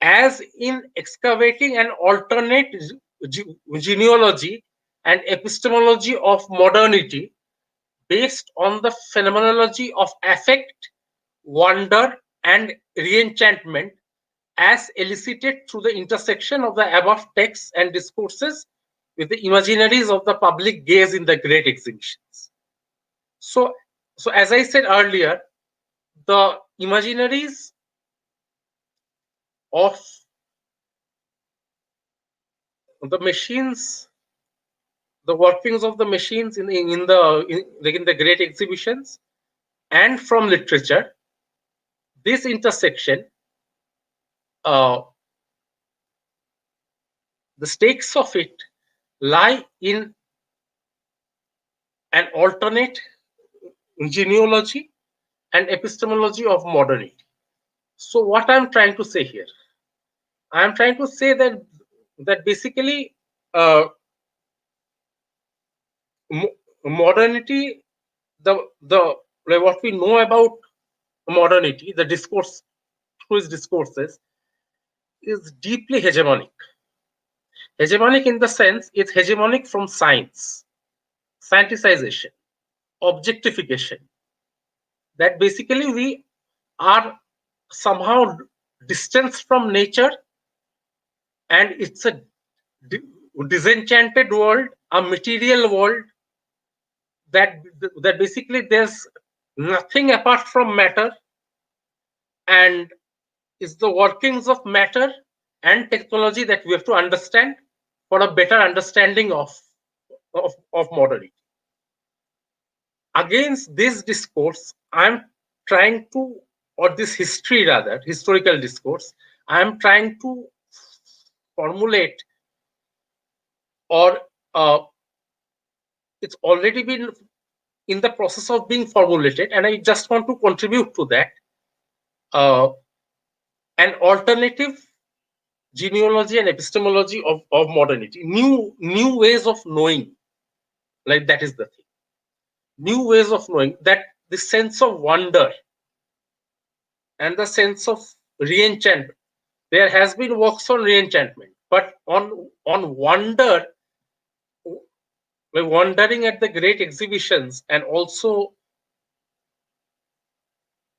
as in excavating an alternate genealogy and epistemology of modernity based on the phenomenology of affect, wonder, and re-enchantment as elicited through the intersection of the above texts and discourses with the imaginaries of the public gaze in the Great Exhibitions. So, so as I said earlier, the imaginaries of the machines, the workings of the machines like in the great exhibitions, and from literature, this intersection, uh, the stakes of it lie in an alternate genealogy and epistemology of modernity. So what I'm trying to say here, I'm trying to say that basically uh, modernity, the like what we know about modernity, the discourse through its discourses, is deeply hegemonic. Hegemonic in the sense it's hegemonic from science, scienticization, objectification. That basically we are somehow distanced from nature, and it's a disenchanted world, a material world that that basically there's nothing apart from matter, and it's the workings of matter and technology that we have to understand for a better understanding of modernity. Against this discourse, I'm trying to, or this history rather, historical discourse, I'm trying to formulate, or it's already been in the process of being formulated, and I just want to contribute to that, uh, an alternative genealogy and epistemology of modernity, new ways of knowing, like that is the thing, new ways of knowing, that the sense of wonder and the sense of reenchantment. There has been works on reenchantment, but on wonder, like wondering at the great exhibitions, and also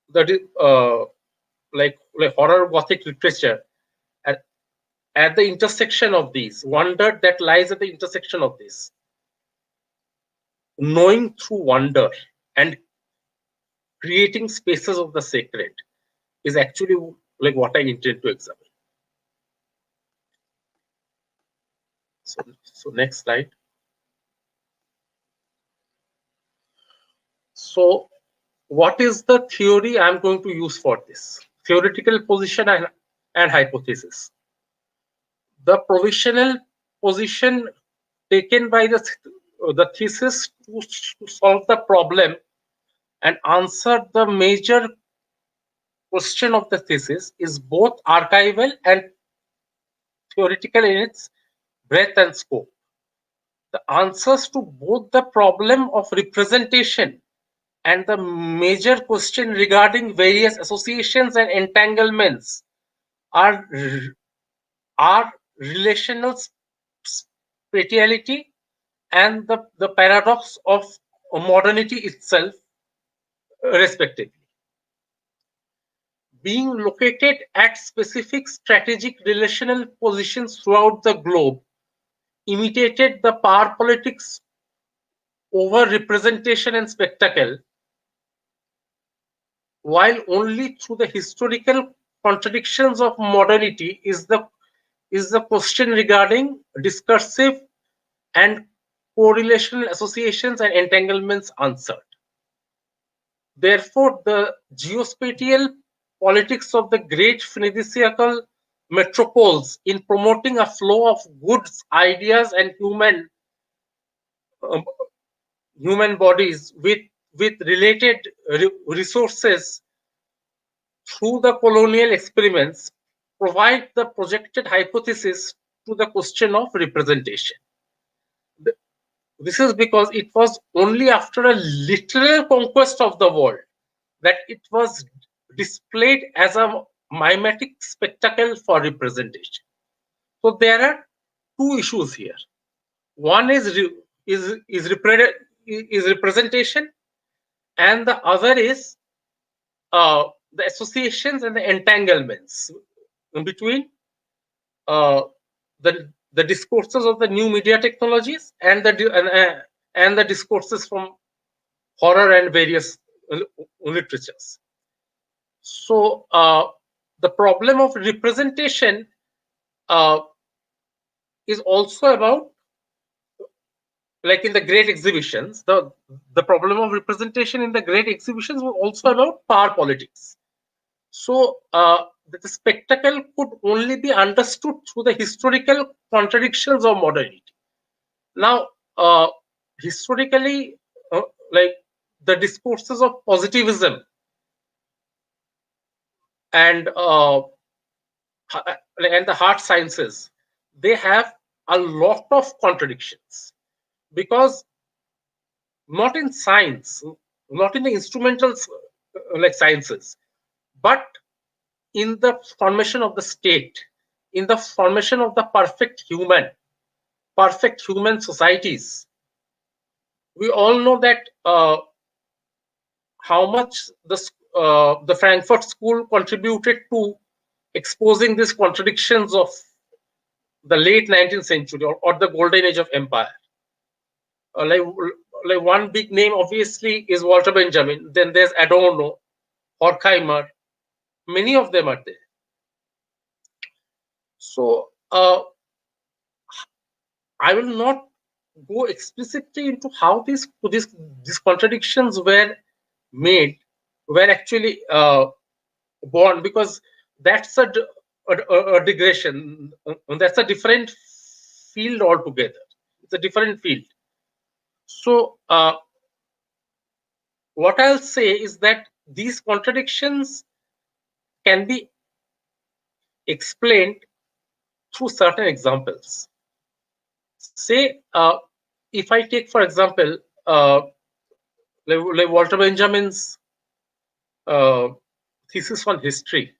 the like horror Gothic literature, at, at the intersection of these, wonder that lies at the intersection of this, knowing through wonder and creating spaces of the sacred, is actually like what I intend to examine. So next slide. So what is the theory I'm going to use for this? Theoretical position and hypothesis. The provisional position taken by the thesis to solve the problem and answer the major question of the thesis is both archival and theoretical in its breadth and scope. The answers to both the problem of representation and the major question regarding various associations and entanglements are relational spatiality and the paradox of modernity itself, respectively. Being located at specific strategic relational positions throughout the globe, imitated the power politics over representation and spectacle, while only through the historical contradictions of modernity is the question regarding discursive and correlational associations and entanglements answered. Therefore, the geospatial politics of the great phenicial metropoles in promoting a flow of goods, ideas, and um, human bodies with related resources through the colonial experiments provide the projected hypothesis to the question of representation. This is because it was only after a literal conquest of the world that it was displayed as a mimetic spectacle for representation. So there are two issues here. One is representation, and the other is the associations and the entanglements in between the discourses of the new media technologies and the discourses from horror and various literatures. So the problem of representation is also about, like in the great exhibitions, the problem of representation in the great exhibitions was also about power politics. So the spectacle could only be understood through the historical contradictions of modernity. Now, historically, like the discourses of positivism and the hard sciences, they have a lot of contradictions, because not in science, not in the instrumental like sciences, but in the formation of the state, in the formation of the perfect human societies. We all know that how much the Frankfurt School contributed to exposing these contradictions of the late 19th century, or the golden age of empire. Like one big name obviously is Walter Benjamin. Then there's Adorno, Horkheimer. Many of them are there. So I will not go explicitly into how these contradictions were made, were actually born, because that's a digression. That's a different field altogether. It's a different field. So what I'll say is that these contradictions can be explained through certain examples. Say, if I take, for example, like Walter Benjamin's thesis on history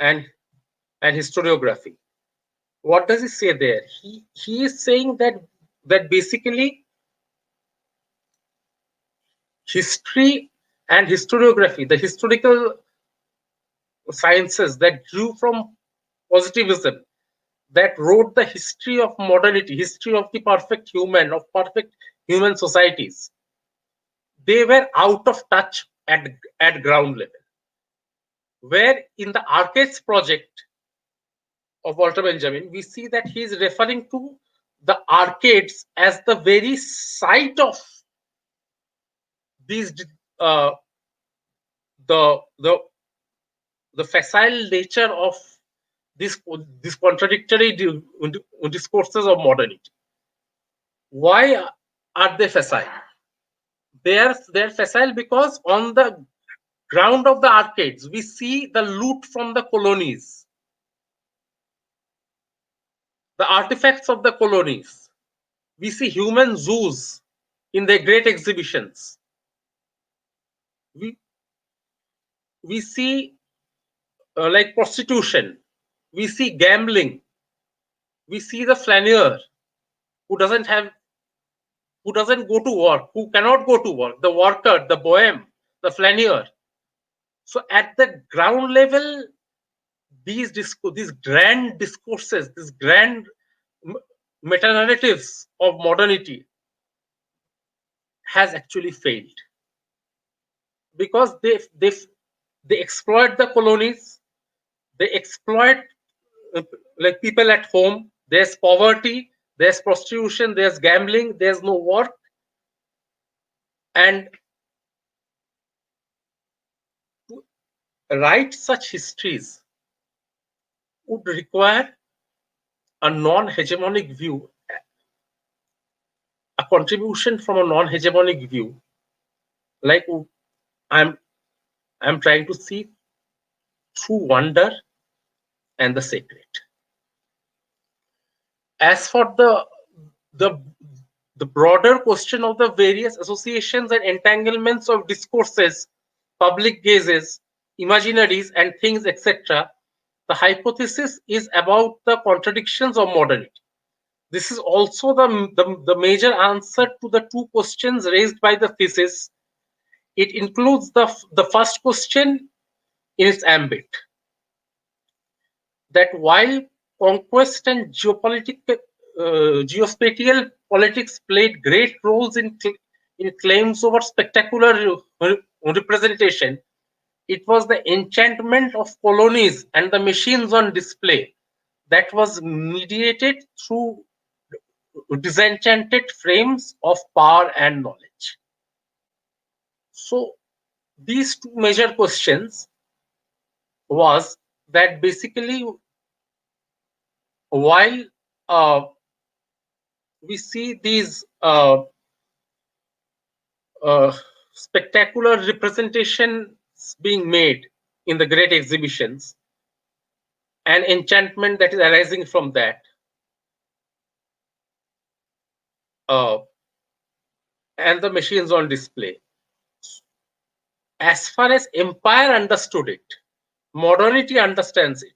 and historiography. What does he say there? He is saying that basically history and historiography, the historical sciences that grew from positivism, that wrote the history of modernity, history of the perfect human societies, they were out of touch at ground level. Where in the Arcades project of Walter Benjamin, we see that he is referring to the arcades as the very site of these the facile nature of this contradictory discourses of modernity. Why are they facile? They're facile because on the ground of the arcades we see the loot from the colonies, the artifacts of the colonies. We see human zoos in the great exhibitions. We see like prostitution. We see gambling. We see the flaneur who doesn't go to work, who cannot go to work, the worker, the bohem, the flaneur. So at the ground level, these grand discourses, these grand meta narratives of modernity has actually failed, because they exploit the colonies, they exploit like people at home. There's poverty, there's prostitution, there's gambling, there's no work. And to write such histories would require a non-hegemonic view, a contribution from a non-hegemonic view, like I'm trying to see through wonder and the sacred. As for the broader question of the various associations and entanglements of discourses, public gazes, imaginaries, and things, etc., the hypothesis is about the contradictions of modernity. This is also the major answer to the two questions raised by the thesis. It includes the first question in its ambit, that while conquest and geospatial politics played great roles in in claims over spectacular representation. It was the enchantment of colonies and the machines on display that was mediated through disenchanted frames of power and knowledge. So these two major questions was that basically while we see these spectacular representations being made in the great exhibitions and enchantment that is arising from that, uh, and the machines on display. As far as empire understood it, modernity understands it,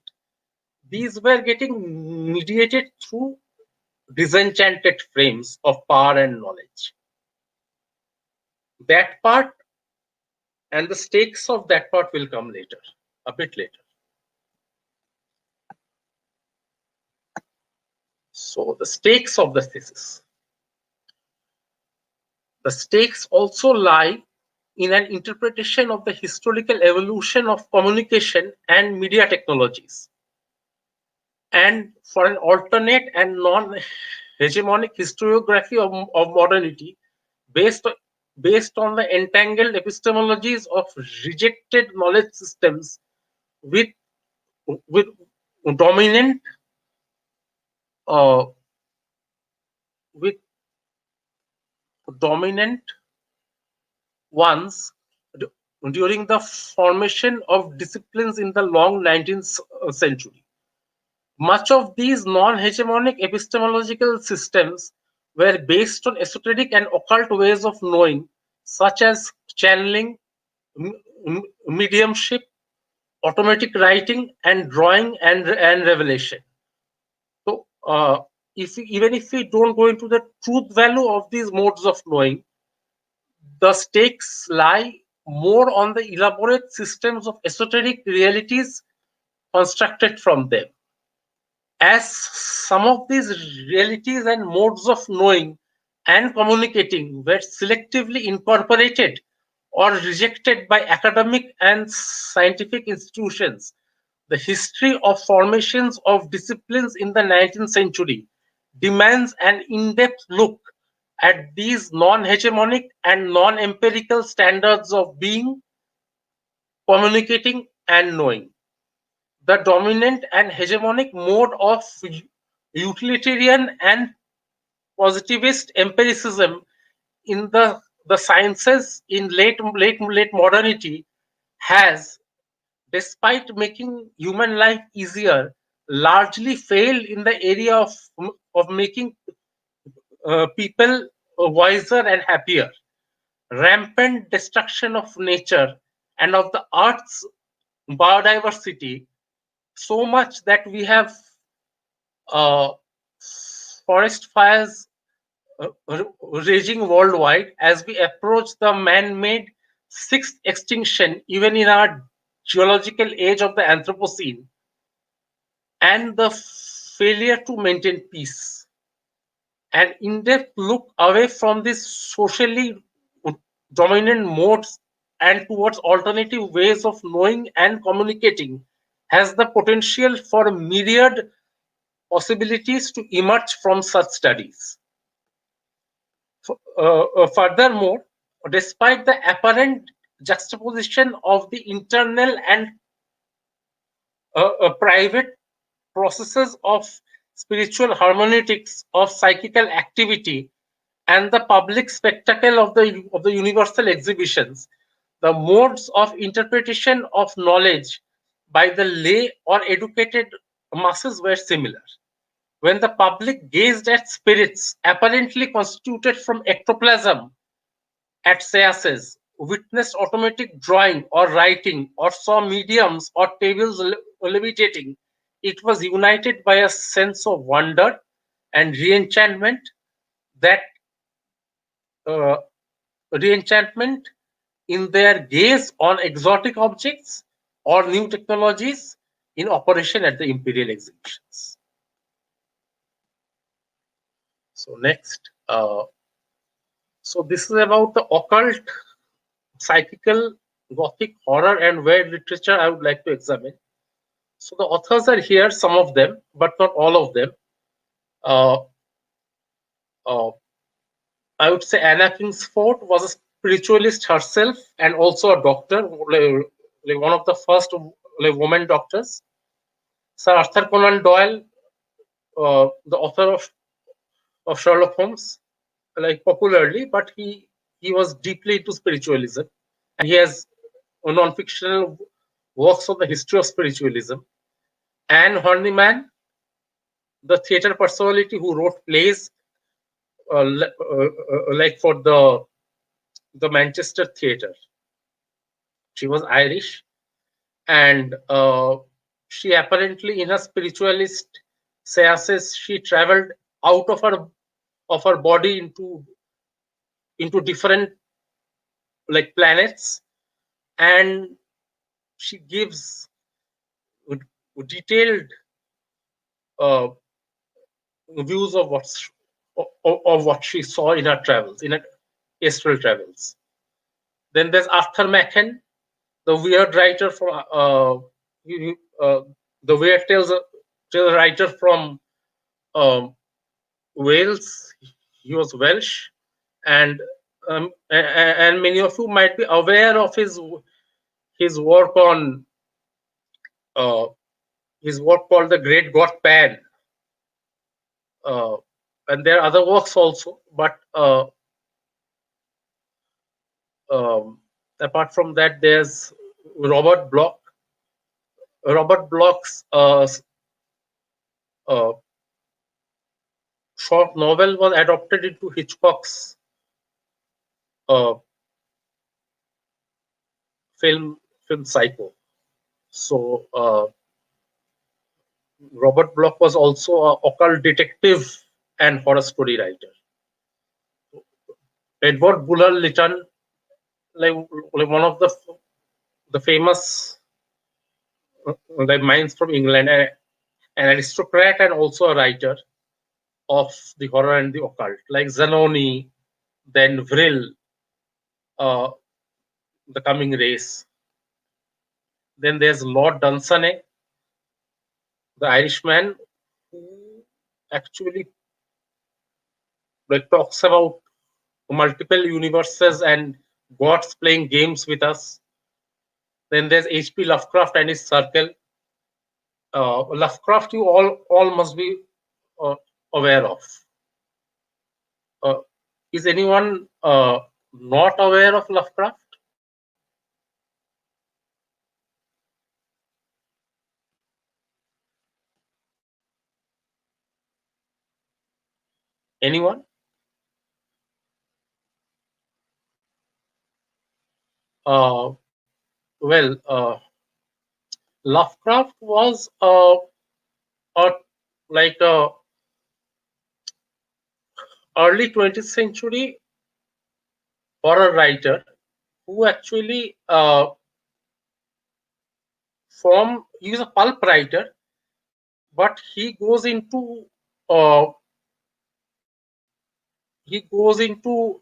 these were getting mediated through disenchanted frames of power and knowledge. That part and the stakes of that part will come later, a bit later. So the stakes of the thesis. The stakes also lie in an interpretation of the historical evolution of communication and media technologies, and for an alternate and non-hegemonic historiography of modernity based, based on the entangled epistemologies of rejected knowledge systems with, with dominant uh, with dominant ones during the formation of disciplines in the long 19th century. Much of these non-hegemonic epistemological systems were based on esoteric and occult ways of knowing, such as channeling, mediumship, automatic writing, and drawing and revelation. So, even if we don't go into the truth value of these modes of knowing, the stakes lie more on the elaborate systems of esoteric realities constructed from them. As some of these realities and modes of knowing and communicating were selectively incorporated or rejected by academic and scientific institutions, the history of formations of disciplines in the 19th century demands an in-depth look at these non-hegemonic and non-empirical standards of being, communicating, and knowing. The dominant and hegemonic mode of utilitarian and positivist empiricism in the sciences in late modernity has, despite making human life easier, largely failed in the area of making people wiser and happier. Rampant destruction of nature and of the earth's biodiversity, so much that we have uh, forest fires raging worldwide as we approach the man-made sixth extinction, even in our geological age of the Anthropocene, and the failure to maintain peace. An in-depth look away from these socially dominant modes and towards alternative ways of knowing and communicating has the potential for myriad possibilities to emerge from such studies. Furthermore, despite the apparent juxtaposition of the internal and private processes of spiritual hermeneutics of psychical activity and the public spectacle of the universal exhibitions, the modes of interpretation of knowledge by the lay or educated masses were similar. When the public gazed at spirits apparently constituted from ectoplasm at seances, witnessed automatic drawing or writing, or saw mediums or tables levitating, it was united by a sense of wonder and reenchantment that uh, reenchantment in their gaze on exotic objects or new technologies in operation at the Imperial Exhibitions. So next, So this is about the occult, psychical, Gothic, horror, and weird literature I would like to examine. So the authors are here, some of them, but not all of them. Uh, uh, I would say Anna Kingsford was a spiritualist herself and also a doctor, like one of the first woman doctors. Sir Arthur Conan Doyle, the author of Sherlock Holmes, like popularly, but he was deeply into spiritualism, and he has non-fictional works on the history of spiritualism. Anne Horniman, the theater personality who wrote plays like for the Manchester Theatre. She was Irish, and she apparently, in her spiritualist seances, she traveled out of her body into different like planets, and she gives detailed uh, views of what she saw in her travels, in her astral travels. Then there's Arthur Mechan, the weird writer from the weird tales writer from um, Wales. He was Welsh, and and many of you might be aware of his work on uh, his work called the Great God Pan, uh, and there are other works also. But um, apart from that, there's Robert Bloch. Robert Bloch's uh, short novel was adapted into Hitchcock's uh, film Psycho. So Robert Bloch was also an occult detective and horror story writer. Edward Bulwer Lytton, like one of the famous like minds from England, an aristocrat and also a writer of the horror and the occult, like Zanoni, then Vril, uh, The Coming Race. Then there's Lord Dunsany, the Irishman, who actually like talks about multiple universes and gods playing games with us. Then there's H.P. Lovecraft and his circle. Lovecraft, you all must be uh, aware of. Uh, is anyone not aware of Lovecraft? Anyone? Uh, well, Lovecraft was a like a early 20th century horror writer who actually he's a pulp writer, but uh, he goes into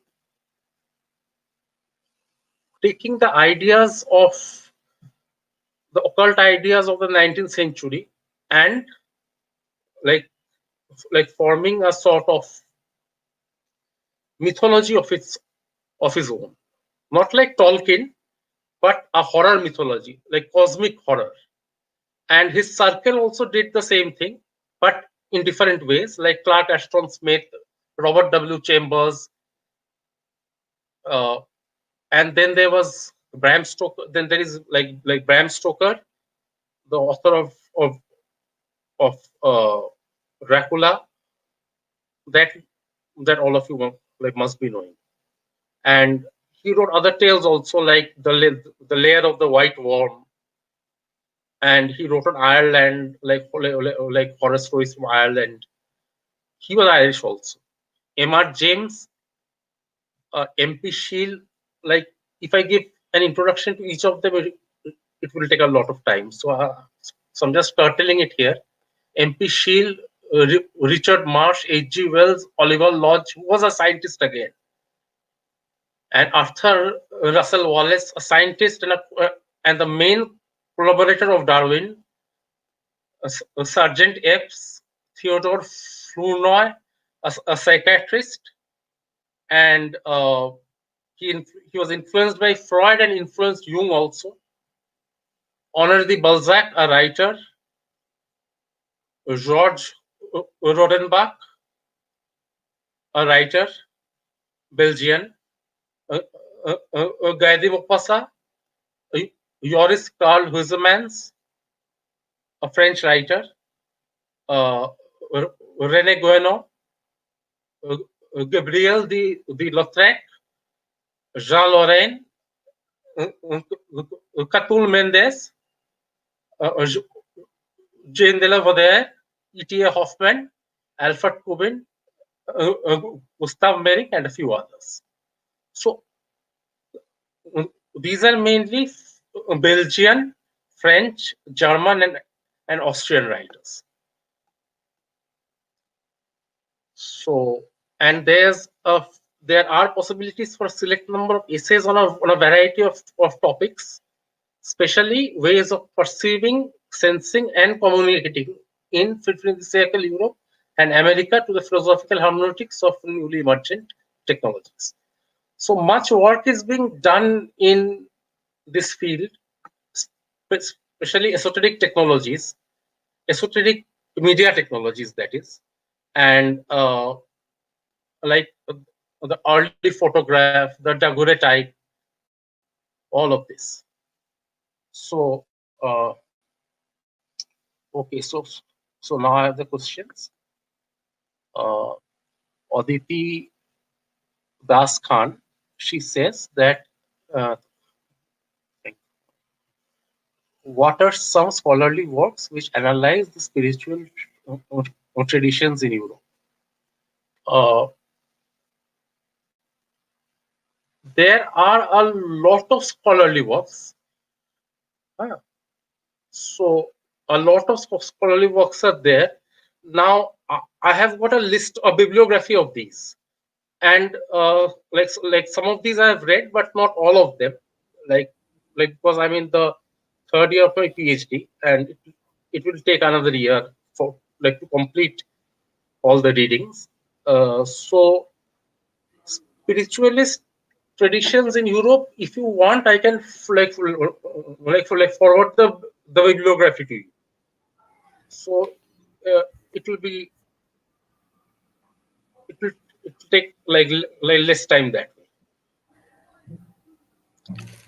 taking the ideas of the occult ideas of the 19th century and like forming a sort of mythology of his own, not like Tolkien, but a horror mythology, like cosmic horror. And his circle also did the same thing, but in different ways, like Clark Ashton Smith, Robert W. Chambers, uh, and then there was Bram Stoker. Then there is like Bram Stoker, the author of Dracula, that all of you like must be knowing. And he wrote other tales also, like the Lair of the White Worm, and he wrote on Ireland, like horror stories from Ireland. He was Irish also. M.R. James, M.P. Shield. Like if I give an introduction to each of them, it will take a lot of time. So I'm just turtling it here. M.P. Shield, Richard Marsh, H.G. Wells, Oliver Lodge, who was a scientist again. and Arthur Russell Wallace, a scientist and the main collaborator of Darwin, Sergeant Epps, Theodore Flournoy, a psychiatrist, and he was influenced by Freud and influenced Jung also. Honoré de Balzac, a writer, George Rodenbach, a writer, Belgian, Guy de Maupassant, Joris Karl Huysmans, a French writer, uh, René Guénon, Gabriel de Lautrec, Jean Lorrain, Catulle Mendes, Jane de la Vaudère, E.T.A. Hoffman, Alfred Kubin, Gustav Merrick, and a few others. So these are mainly Belgian, French, German, and Austrian writers. So, and there are possibilities for a select number of essays on a variety of topics, especially ways of perceiving, sensing, and communicating in between the Siècle Europe and America to the philosophical hermeneutics of newly emergent technologies. So much work is being done in this field, especially esoteric technologies, esoteric media technologies, that is, and like the early photograph, the daguerreotype, all of this. So, okay, so now I have the questions. Aditi Das Khan, she says that what are some scholarly works which analyze the spiritual traditions in Europe? Uh, there are a lot of scholarly works. So a lot of scholarly works are there. Now I have got a list, a bibliography of these, and like some of these I have read, but not all of them. Like because I'm in the third year of my PhD, and it will take another year for like to complete all the readings. So spiritualist traditions in Europe, if you want, I can forward the bibliography to you. So it will be it will take like less time that way.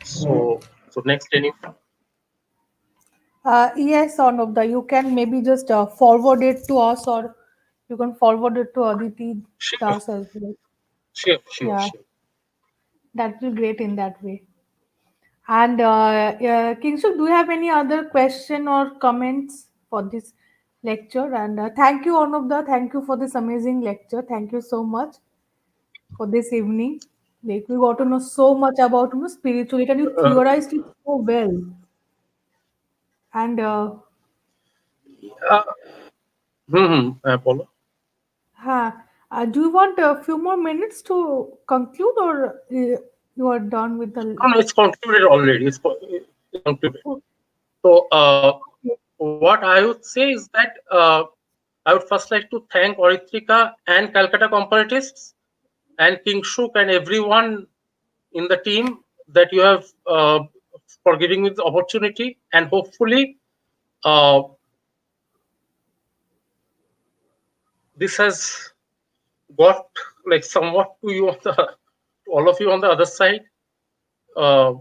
So next, any Yes, Arnab, you can maybe just forward it to us, or you can forward it to Aditi sure, Das as well. sure. Yeah, that will be great in that way. And Kingshuk, do you have any other question or comments for this lecture? And thank you, Arnab. Thank you for this amazing lecture. Thank you so much for this evening. Like we got to know so much about spirituality, and you theorized it so well. And Uh, Apollo. huh, do you want a few more minutes to conclude, or you are done with the? No, it's concluded already. It's concluded. Oh, So okay. what I would say is that I would first like to thank Oritrika and Calcutta Comparatists and Kingshuk and everyone in the team that you have for giving me the opportunity, and hopefully uh, this has got like somewhat to you on the to all of you on the other side. Uh,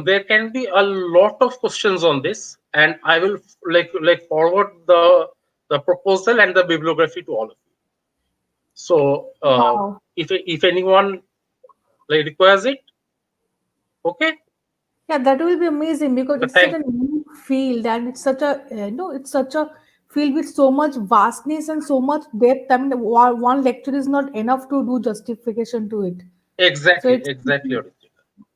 there can be a lot of questions on this, and I will forward the proposal and the bibliography to all of you. So Wow. if anyone like requires it, okay. Yeah, that will be amazing because So it's such thank a new field, and it's such a no, it's such a field with so much vastness and so much depth. I mean, one lecture is not enough to do justification to it. So exactly it's Oritrika.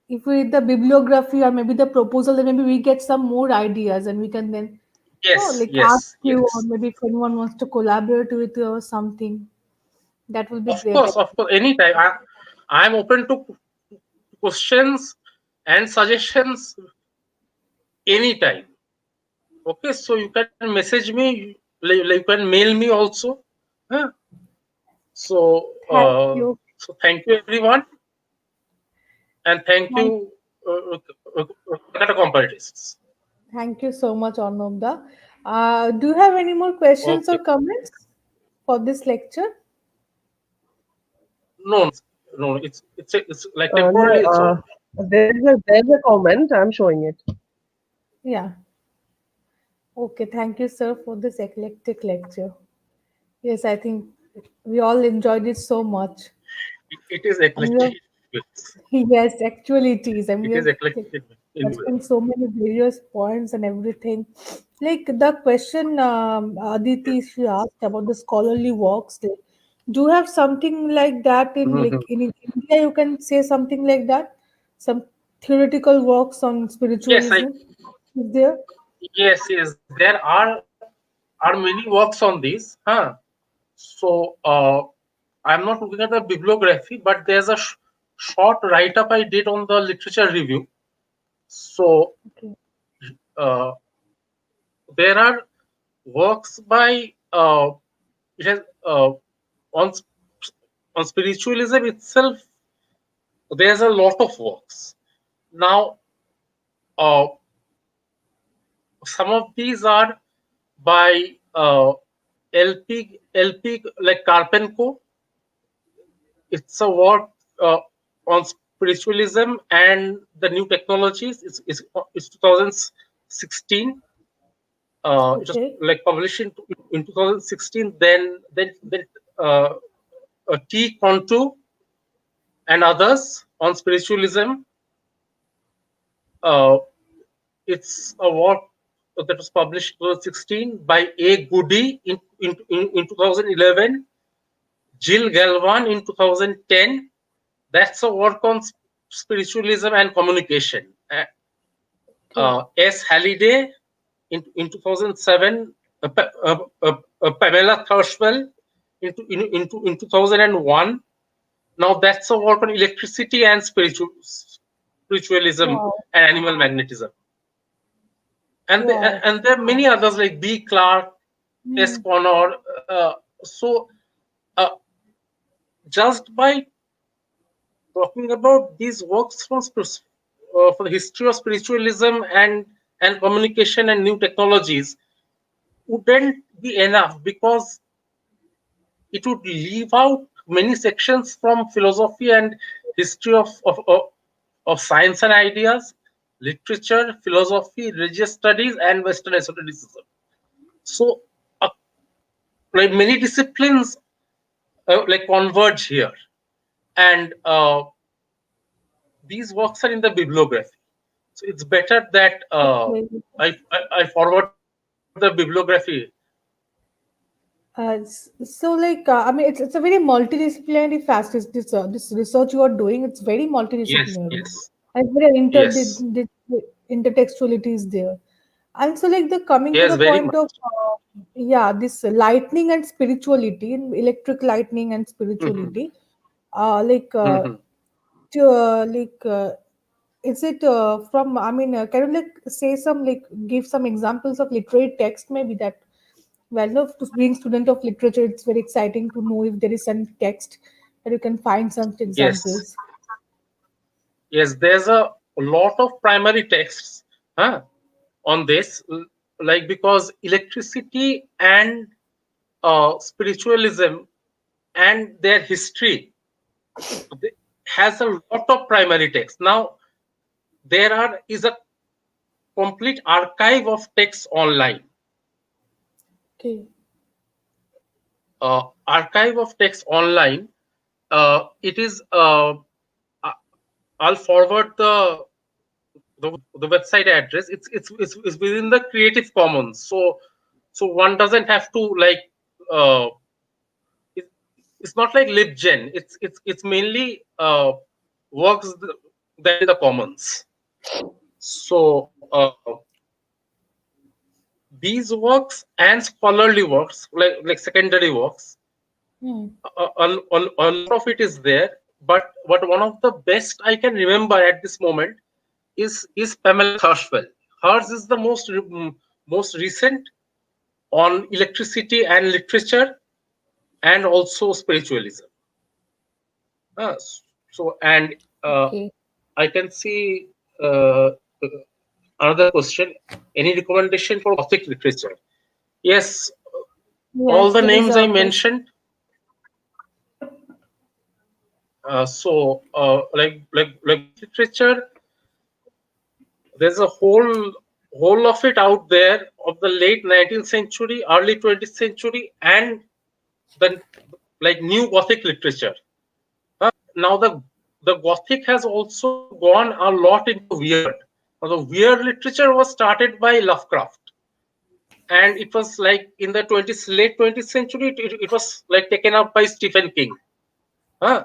if we read the bibliography or maybe the proposal, then maybe we get some more ideas, and we can then like ask you, or Yes. maybe if anyone wants to collaborate with you or something, that will be great. Of course, anytime. I'm open to questions and suggestions anytime. Okay, so you can message me, like you can mail me also. Huh? So, Thank you. so thank you everyone, and thank Thank, you, Calcutta Comparatists. thank you so much, Arnabda. Do you have any more questions Okay. or comments for this lecture? No, no, it's like No, temporarily it's over. there's a comment. I'm showing it. Yeah. Okay. Thank you, sir, for this eclectic lecture. Yes, I think we all enjoyed it so much. It is And we have, eclectic. Yes, yes, actually it is. And we it is have eclectic in way. touched on so many various points and everything. Like the question Aditi she asked about the scholarly works. Like, do you have something like that in Mhm. like in India? You can say something like that. Some theoretical works on Yes, spiritualism. Is there? yes. There are many works on this. Huh? So I'm not looking at the bibliography, but there's a short write-up I did on the literature review. So Okay. uh, there are works by it has on on spiritualism itself. There's a lot of works. Now, uh, some of these are by LP like Karpenko. It's a work on spiritualism and the new technologies. It's 2016. It was Okay. like published in 2016. Then uh, T. Contu and others on spiritualism. Uh, it's a work that was published in 2016 by A. Goody in 2011, Jill Galvan in 2010. That's a work on spiritualism and communication. Okay. S. Halliday in 2007, Pamela Thurswell in 2001. Now that's a work on electricity and spiritualism Wow. and animal magnetism. Wow. And there are many others like B. Clark, S. Hmm. Connor. So uh, just by talking about these works from for the history of spiritualism and communication and new technologies wouldn't be enough, because it would leave out many sections from philosophy and history of science and ideas, literature, philosophy, religious studies, and Western esotericism. So, uh, like many disciplines, like converge here, and these works are in the bibliography. So it's better that Okay. I forward the bibliography. So like I mean it's a very multidisciplinary fast this research you are doing. It's very Yes, multidisciplinary. yes, And very yes, intertextuality is there. And so like the coming to yes, the very point much. of yeah, this lightning and spirituality, electric lightning and Mhm, spirituality. Like mhm. to, is it from I mean can you like say some like give some examples of literary text maybe that well no to being student of literature it's very exciting to know if there is some text that you can find some Yes, examples. yes. There's a lot of primary texts, huh, on this, like because electricity and spiritualism and their history has a lot of primary text. Now is a complete archive of texts online. Okay. Archive of text online. It is. I- I'll forward the website address. It's within the Creative Commons, so one doesn't have to like. Uh, it, it's not like libgen. It's mainly works that are in the commons. So these works and scholarly works, like secondary works, Hmm. a lot of it is there. but one of the best I can remember at this moment is Pamela Thurswell. Hers is the most recent on electricity and literature, and also spiritualism. Uh, so and Okay. I can see uh, another question. Any recommendation for Gothic literature? Yes, all Yes, the there is names I a question. mentioned. Like literature, there's a whole of it out there of the late 19th century, early 20th century, and the like new Gothic literature. Now the Gothic has also gone a lot into weird. Now, the weird literature was started by Lovecraft, and it was like in the late 20th century. It was like taken up by Stephen King. I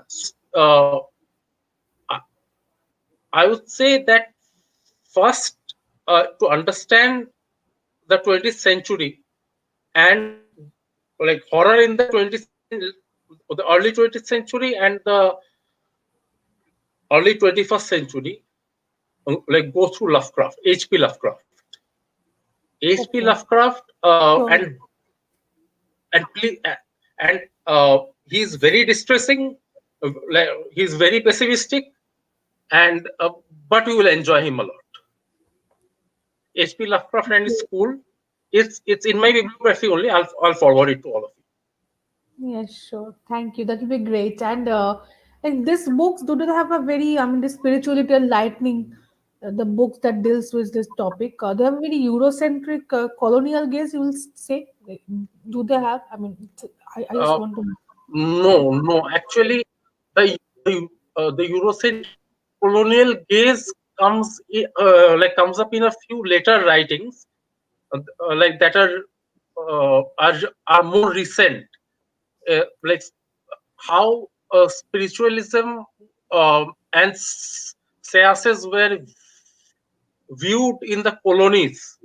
I would say that first, to understand the 20th century and like horror in the early 20th century and the early 21st century, like go through Lovecraft, H.P. Lovecraft. H.P. Okay. Lovecraft, So, and ple- and he's very distressing. Like, he's very pessimistic, and but we will enjoy him a lot. H.P. Lovecraft and his school. It's in my bibliography only. I'll forward it to all of you. yes, sure. Thank you. That will be great. And like these books, do they have a very, I mean, the spirituality and lightning, the books that deals with this topic, they have a very Eurocentric colonial gaze, you will say? Like, do they have? I mean, I just Uh, want to. no. Actually, the Eurocentric colonial gaze comes up in a few later writings, like that are more recent. Like how spiritualism and seances were viewed in the colonies,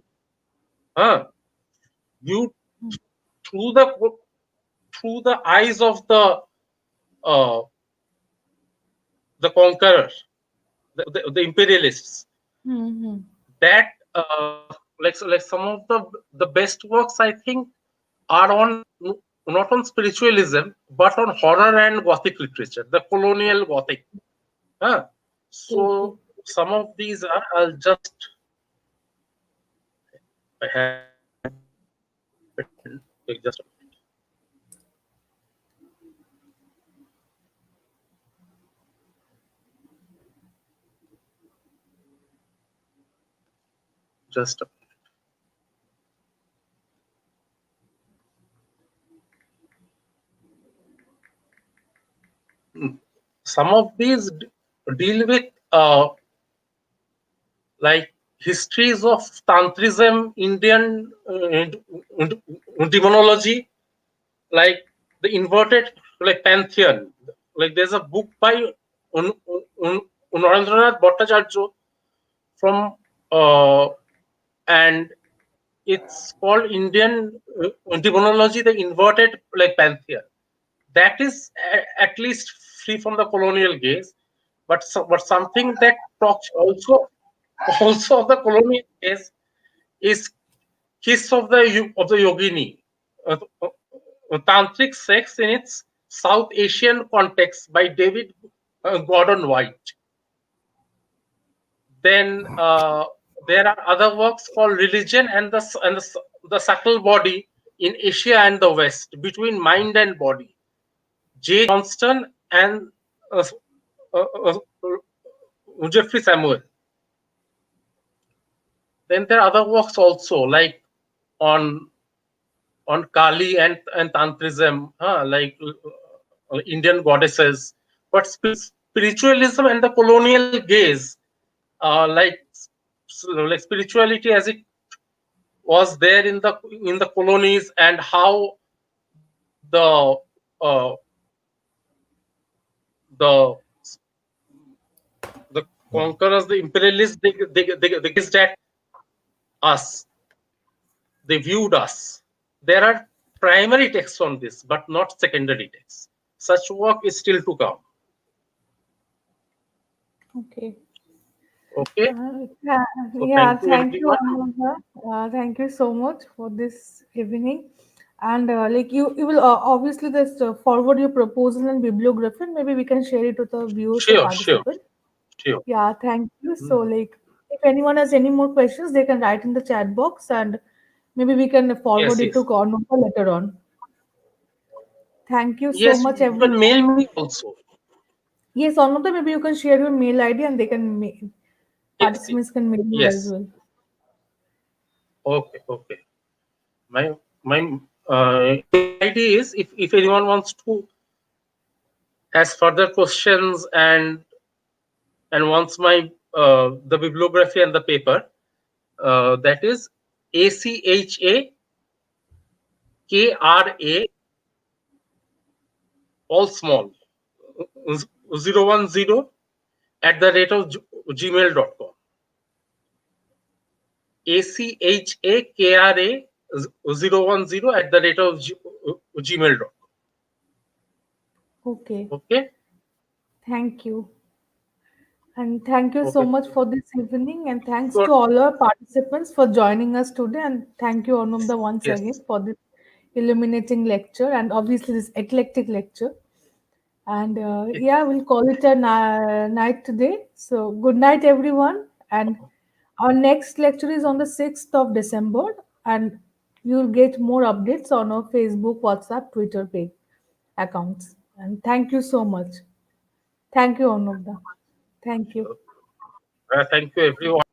viewed through the eyes of uh, the conqueror, the imperialists. Hmm. That like some of the best works I think are on not on spiritualism but on horror and Gothic literature, the colonial Gothic. Huh? Okay. So some of these are, I'll just I have like just just some of these deal with like histories of tantrism, Indian demonology, like the inverted like pantheon. Like there's a book by Narendranath Bhattacharya from and it's called Indian demonology, the inverted like pantheon. That is at least free from the colonial gaze, but something that talks also of the colonial gaze is Kiss of the Yogini, Tantric Sex in its South Asian Context by David Gordon White. Then there are other works called Religion and the Subtle Body in Asia and the West, Between Mind and Body. J. Johnston and uh, Jeffrey Samuel. Then there are other works also like on Kali and Tantrism, like Indian goddesses. But spiritualism and the colonial gaze, like spirituality as it was there in the colonies, and how uh, the the conquerors, the imperialists, they gazed at us, they viewed us. There are primary texts on this, but not secondary texts. Such work is still to come. Okay. Okay. Yeah, So yeah, thank you thank you, everyone. Anuradha. Thank you so much for this evening. And like you will obviously just forward your proposal and bibliography, and maybe we can share it with our viewers or Sure, sure, participants. sure. Yeah, thank you. So, Mm. like, if anyone has any more questions, they can write in the chat box, and maybe we can forward Yes, it to yes. Cornova later on. Thank you so Yes, much, you can mail everyone. me also. Yes, Cornova, maybe you can share your mail ID, and they can Yes, yes. participants can mail you as Yes. well. Okay, okay. My email ID is, if anyone wants to ask further questions and wants my the bibliography and the paper, that is ACHAKRA, all small, 010 at the rate of gmail.com. ACHAKRA 010 at the rate of gmail.com. Okay, Okay. thank you. And thank you so Okay. much for this evening. And thanks Good. to all our participants for joining us today. And thank you, Anubda, once Yes. again for this illuminating lecture and obviously this eclectic lecture. And yeah, we'll call it a night today. So, good night, everyone. And our next lecture is on the 6th of December. And you'll get more updates on our Facebook, WhatsApp, Twitter page accounts. And thank you so much. Thank you, Anubda. Thank you. Thank you everyone.